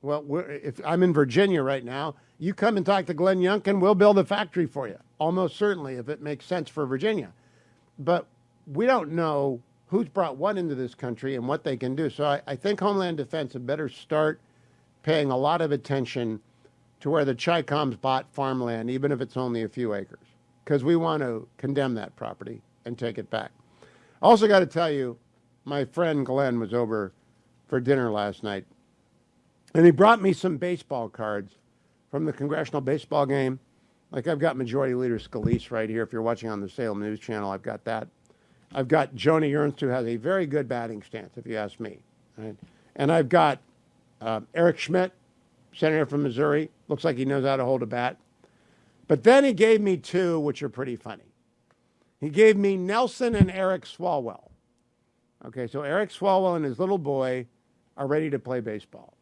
Well, if I'm in Virginia right now, you come and talk to Glenn Youngkin, we'll build a factory for you. Almost certainly, if it makes sense for Virginia. But we don't know who's brought what into this country and what they can do. So I think Homeland Defense had better start paying a lot of attention to where the Chi-Coms bought farmland, even if it's only a few acres, because we want to condemn that property and take it back. Also got to tell you, my friend Glenn was over for dinner last night, and he brought me some baseball cards from the Congressional baseball game. Like, I've got Majority Leader Scalise right here. If you're watching on the Salem News Channel, I've got that. I've got Joni Ernst, who has a very good batting stance, if you ask me. Right? And I've got Eric Schmidt, senator from Missouri. Looks like he knows how to hold a bat. But then he gave me two, which are pretty funny. He gave me Nelson and Eric Swalwell. Okay, so Eric Swalwell and his little boy are ready to play baseball.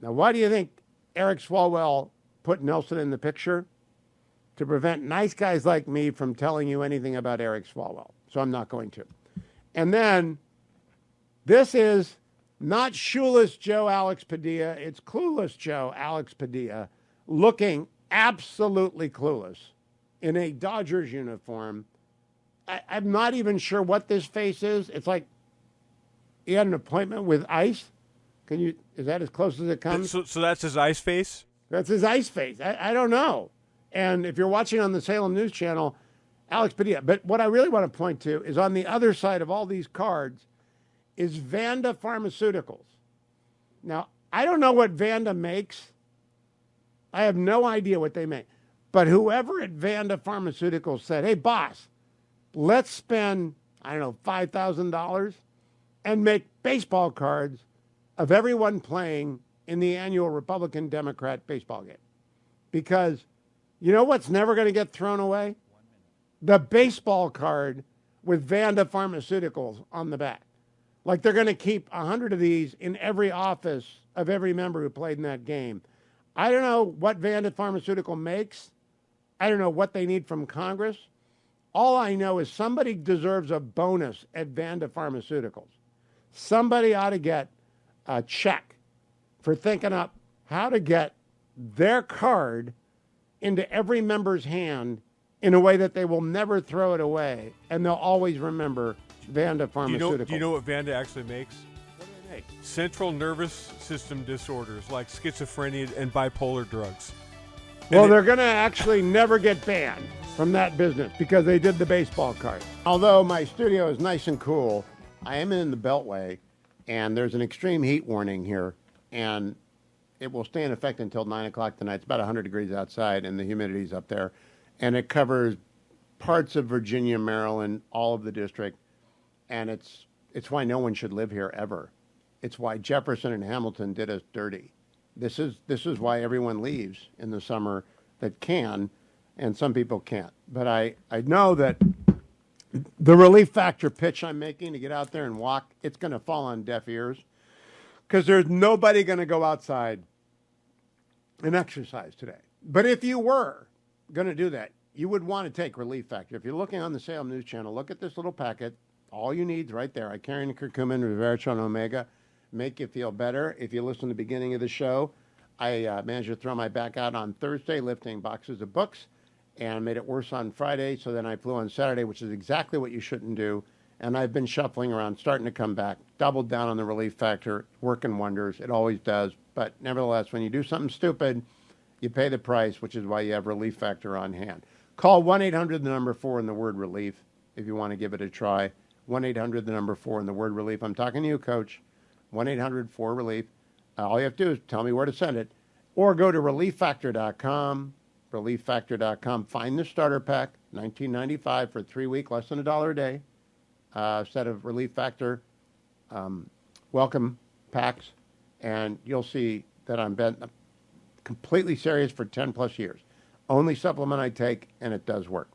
Now, why do you think Eric Swalwell put Nelson in the picture? To prevent nice guys like me from telling you anything about Eric Swalwell. So I'm not going to. And then this is not shoeless Joe Alex Padilla. It's clueless Joe Alex Padilla, looking absolutely clueless in a Dodgers uniform. I'm not even sure what this face is. It's like he had an appointment with ICE. Is that as close as it comes? So that's his ice face? That's his ice face. I don't know. And if you're watching on the Salem News Channel, Alex Padilla. But what I really want to point to is on the other side of all these cards is Vanda Pharmaceuticals. Now, I don't know what Vanda makes. I have no idea what they make. But whoever at Vanda Pharmaceuticals said, hey, boss, let's spend, I don't know, $5,000 and make baseball cards of everyone playing in the annual Republican-Democrat baseball game. Because you know what's never going to get thrown away? The baseball card with Vanda Pharmaceuticals on the back. Like they're going to keep 100 of these in every office of every member who played in that game. I don't know what Vanda Pharmaceutical makes. I don't know what they need from Congress. All I know is somebody deserves a bonus at Vanda Pharmaceuticals. Somebody ought to get a check for thinking up how to get their card into every member's hand in a way that they will never throw it away, and they'll always remember Vanda Pharmaceuticals. Do you know what Vanda actually makes? What do they make? Central nervous system disorders like schizophrenia and bipolar drugs. Well, they're going to actually never get banned from that business because they did the baseball card. Although my studio is nice and cool, I am in the Beltway, and there's an extreme heat warning here, and it will stay in effect until 9 o'clock tonight. It's about 100 degrees outside, and the humidity's up there. And it covers parts of Virginia, Maryland, all of the district. And it's why no one should live here ever. It's why Jefferson and Hamilton did us dirty. This is why everyone leaves in the summer that can, and some people can't. But I know that the relief factor pitch I'm making to get out there and walk, it's going to fall on deaf ears because there's nobody going to go outside and exercise today. But if you were going to do that, you would want to take relief factor. If you're looking on the Salem News Channel, look at this little packet. All you need is right there. Icarian curcumin, resveratrol, omega. Make you feel better. If you listen to the beginning of the show, I managed to throw my back out on Thursday lifting boxes of books and made it worse on Friday. So then I flew on Saturday, which is exactly what you shouldn't do. And I've been shuffling around, starting to come back, doubled down on the relief factor, working wonders. It always does. But nevertheless, when you do something stupid, you pay the price, which is why you have relief factor on hand. Call 1-800, the number 4 and the word relief if you want to give it a try. 1-800, the number 4 and the word relief. I'm talking to you, Coach. 1-800-4-RELIEF. All you have to do is tell me where to send it. Or go to relieffactor.com, relieffactor.com. Find the starter pack, $19.95 for a 3-week, less than $1 a day. Set of Relief Factor welcome packs. And you'll see that I'm been completely serious for 10 plus years. Only supplement I take, and it does work.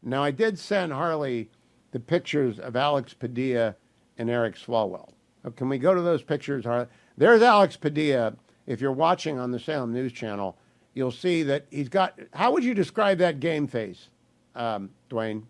Now, I did send Harley the pictures of Alex Padilla and Eric Swalwell. Can we go to those pictures, Harley? There's Alex Padilla. If you're watching on the Salem News Channel, you'll see that he's got, how would you describe that game face, Dwayne?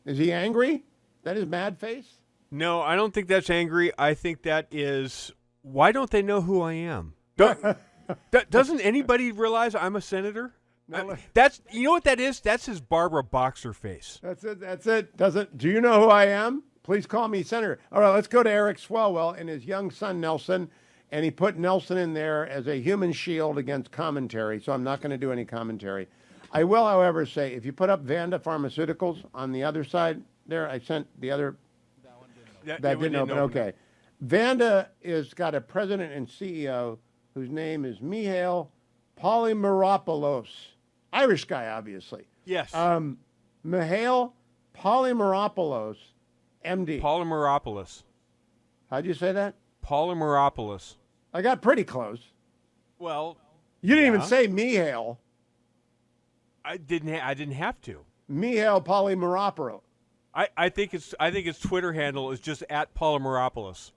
Is he angry? Is that his mad face? No, I don't think that's angry. I think that is, why don't they know who I am? Doesn't anybody realize I'm a senator? No, that's, you know what that is? That's his Barbara Boxer face. That's it. That's it. Do you know who I am? Please call me Senator. All right, let's go to Eric Swalwell and his young son, Nelson. And he put Nelson in there as a human shield against commentary, so I'm not going to do any commentary. I will, however, say, if you put up Vanda Pharmaceuticals on the other side there, I sent the other. That didn't open. Okay. Vanda is got a president and CEO whose name is Mihail Polymeropoulos. Irish guy, obviously. Yes. Mihail Polymeropoulos, MD. Polymeropoulos. How'd you say that? Polymeropoulos. I got pretty close. Well, you didn't even say Mihail. I didn't have to. Mihail Polymeropoulos. I think its Twitter handle is just at Polymeropoulos.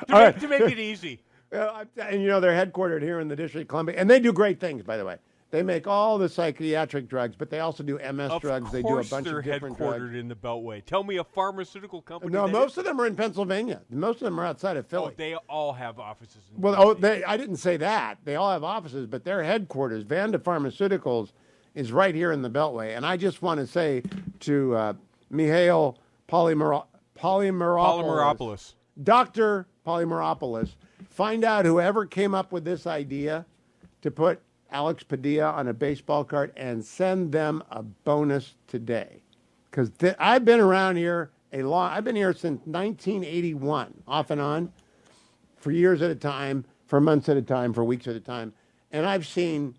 To make it easy. And you know, they're headquartered here in the District of Columbia, and they do great things, by the way. They make all the psychiatric drugs, but they also do MS drugs. They do a bunch of different drugs. Of course they're headquartered in the Beltway. Tell me a pharmaceutical company. No, most of them are in Pennsylvania. Most of them are outside of Philly. Oh, they all have offices. I didn't say that. They all have offices, but their headquarters, Vanda Pharmaceuticals, is right here in the Beltway. And I just want to say to Mihail Polymeropoulos, Dr. Polymeropoulos, find out whoever came up with this idea to put Alex Padilla on a baseball card and send them a bonus today. Because I've been around here I've been here since 1981, off and on, for years at a time, for months at a time, for weeks at a time. And I've seen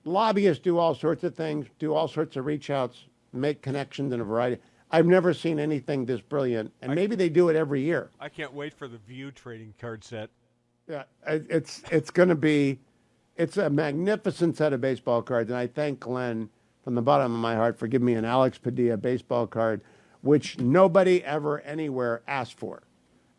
lobbyists do all sorts of things, do all sorts of reach outs, make connections in a variety. I've never seen anything this brilliant, and maybe they do it every year. I can't wait for the View trading card set. Yeah, it's going to be, it's a magnificent set of baseball cards, and I thank Glenn from the bottom of my heart for giving me an Alex Padilla baseball card, which nobody ever anywhere asked for,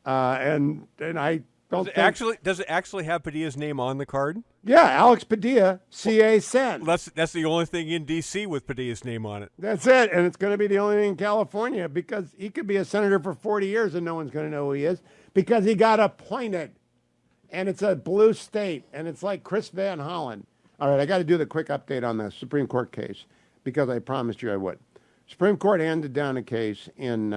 and I don't think Does it actually have Padilla's name on the card? Yeah, Alex Padilla, CA Sen. That's the only thing in D.C. with Padilla's name on it. That's it, and it's going to be the only thing in California because he could be a senator for 40 years and no one's going to know who he is because he got appointed. And it's a blue state, and it's like Chris Van Hollen. All right, I got to do the quick update on the Supreme Court case because I promised you I would. Supreme Court handed down a case in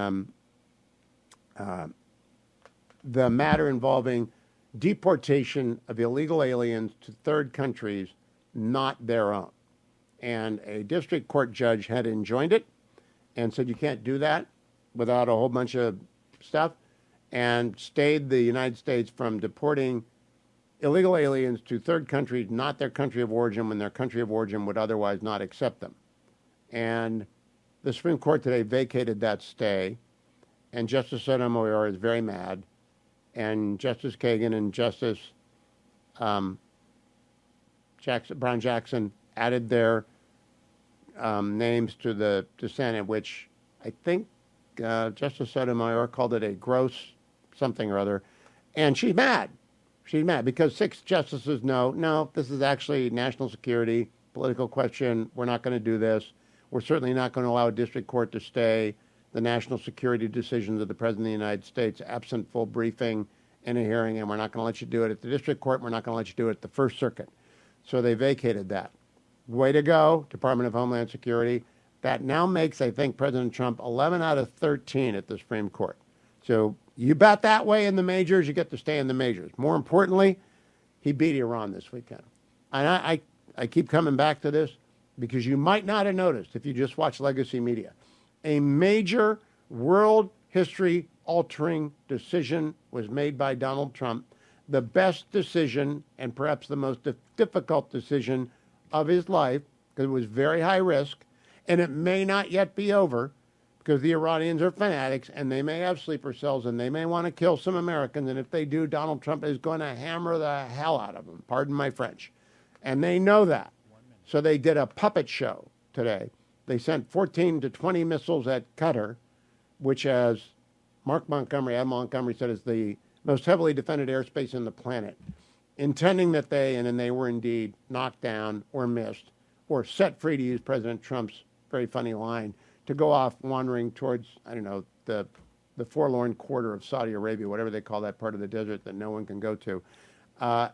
the matter involving deportation of illegal aliens to third countries, not their own. And a district court judge had enjoined it and said you can't do that without a whole bunch of stuff, and stayed the United States from deporting illegal aliens to third countries, not their country of origin, when their country of origin would otherwise not accept them. And the Supreme Court today vacated that stay, and Justice Sotomayor is very mad, and Justice Kagan and Justice Brown Jackson added their names to the dissent, which I think Justice Sotomayor called it a gross something or other, and she's mad. She's mad because 6 justices no, this is actually national security, political question. We're not going to do this. We're certainly not going to allow a district court to stay the national security decisions of the President of the United States absent full briefing and a hearing, and we're not going to let you do it at the district court. We're not going to let you do it at the First Circuit. So they vacated that. Way to go, Department of Homeland Security. That now makes, I think, President Trump 11 out of 13 at the Supreme Court. So you bet that way in the majors, you get to stay in the majors. More importantly, he beat Iran this weekend. And I keep coming back to this because you might not have noticed if you just watch legacy media. A major world history altering decision was made by Donald Trump, the best decision and perhaps the most difficult decision of his life because it was very high risk. And it may not yet be over because the Iranians are fanatics and they may have sleeper cells and they may want to kill some Americans. And if they do, Donald Trump is going to hammer the hell out of them. Pardon my French. And they know that. So they did a puppet show today. They sent 14 to 20 missiles at Qatar, which, as Admiral Montgomery said, is the most heavily defended airspace in the planet, intending that they were indeed knocked down or missed or set free, to use President Trump's very funny line, to go off wandering towards, I don't know, the forlorn quarter of Saudi Arabia, whatever they call that part of the desert that no one can go to,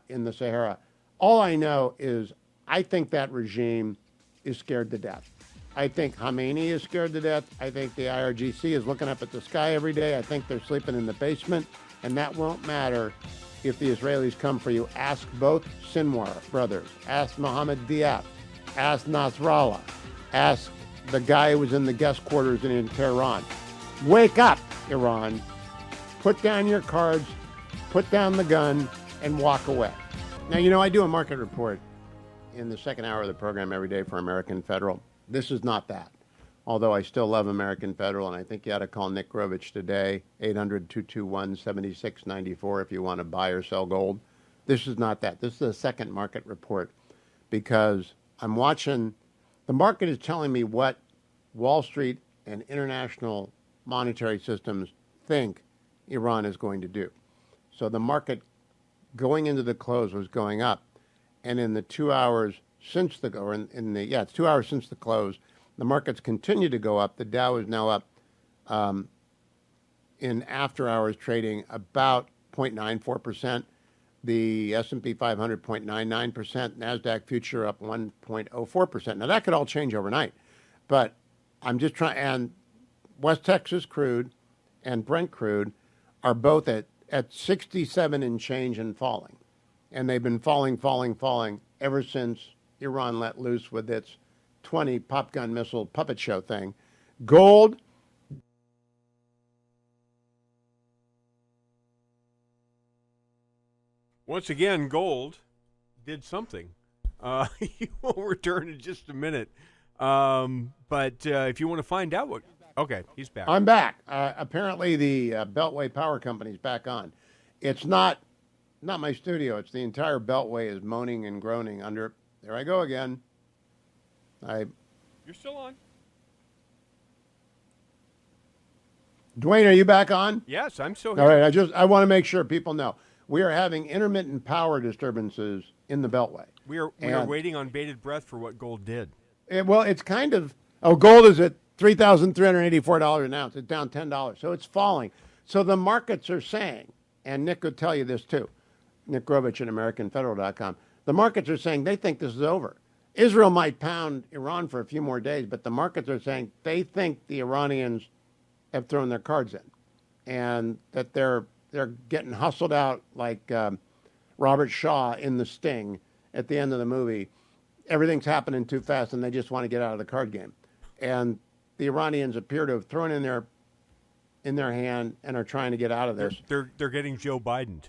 in the Sahara. All I know is I think that regime is scared to death. I think Khamenei is scared to death. I think the IRGC is looking up at the sky every day. I think they're sleeping in the basement, and that won't matter if the Israelis come for you. Ask both Sinwar brothers. Ask Mohammed Diab. Ask Nasrallah. Ask the guy who was in the guest quarters in Tehran. Wake up, Iran. Put down your cards, put down the gun, and walk away. Now, I do a market report in the second hour of the program every day for American Federal. This is not that, although I still love American Federal, and I think you ought to call Nick Grovich today, 800-221-7694, if you want to buy or sell gold. This is not that. This is a second market report because I'm watching. The market is telling me what Wall Street and international monetary systems think Iran is going to do. So the market going into the close was going up, and in the 2 hours since the it's 2 hours since the close, the markets continue to go up. The Dow is now up in after hours trading about 0.94%. The S&P 500 0.99%, NASDAQ future up 1.04%. Now that could all change overnight, but I'm just trying. And West Texas crude and Brent crude are both at 67 and change and falling, and they've been falling ever since Iran let loose with its 20 pop gun missile puppet show thing. Gold. Once again, gold did something. You will return in just a minute. But if you want to find out what Okay, he's back. I'm back. Apparently, the Beltway Power Company's back on. It's not my studio. It's the entire Beltway is moaning and groaning under. There I go again. You're still on. Dwayne, are you back on? Yes, I'm still here. All right. I want to make sure people know we are having intermittent power disturbances in the Beltway. We are waiting on bated breath for what gold did. It's kind of. Gold is at $3,384 an ounce. It's down $10, so it's falling. So the markets are saying, and Nick could tell you this too, Nick Grovich at AmericanFederal.com. The markets are saying they think this is over. Israel might pound Iran for a few more days, but the markets are saying they think the Iranians have thrown their cards in, and that they're getting hustled out like Robert Shaw in The Sting at the end of the movie. Everything's happening too fast, and they just want to get out of the card game. And the Iranians appear to have thrown in their hand and are trying to get out of this. They're getting Joe Biden.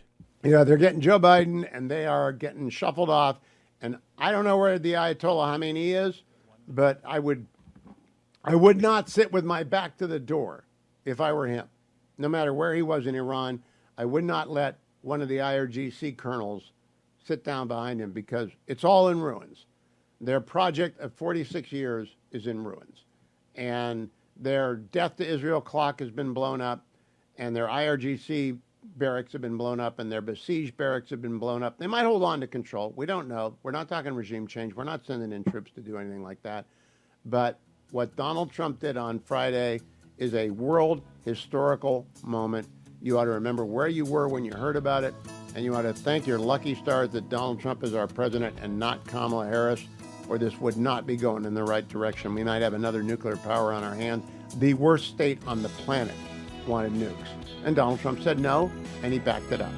Yeah, they're getting Joe Biden, and they are getting shuffled off. And I don't know where the Ayatollah Khamenei is, but I would not sit with my back to the door if I were him. No matter where he was in Iran, I would not let one of the IRGC colonels sit down behind him, because it's all in ruins. Their project of 46 years is in ruins. And their death to Israel clock has been blown up, and their IRGC barracks have been blown up, and their besieged barracks have been blown up. They might hold on to control. We don't know. We're not talking regime change. We're not sending in troops to do anything like that. But what Donald Trump did on Friday is a world historical moment. You ought to remember where you were when you heard about it, and you ought to thank your lucky stars that Donald Trump is our president and not Kamala Harris, or this would not be going in the right direction. We might have another nuclear power on our hands. The worst state on the planet wanted nukes. And Donald Trump said no, and he backed it up.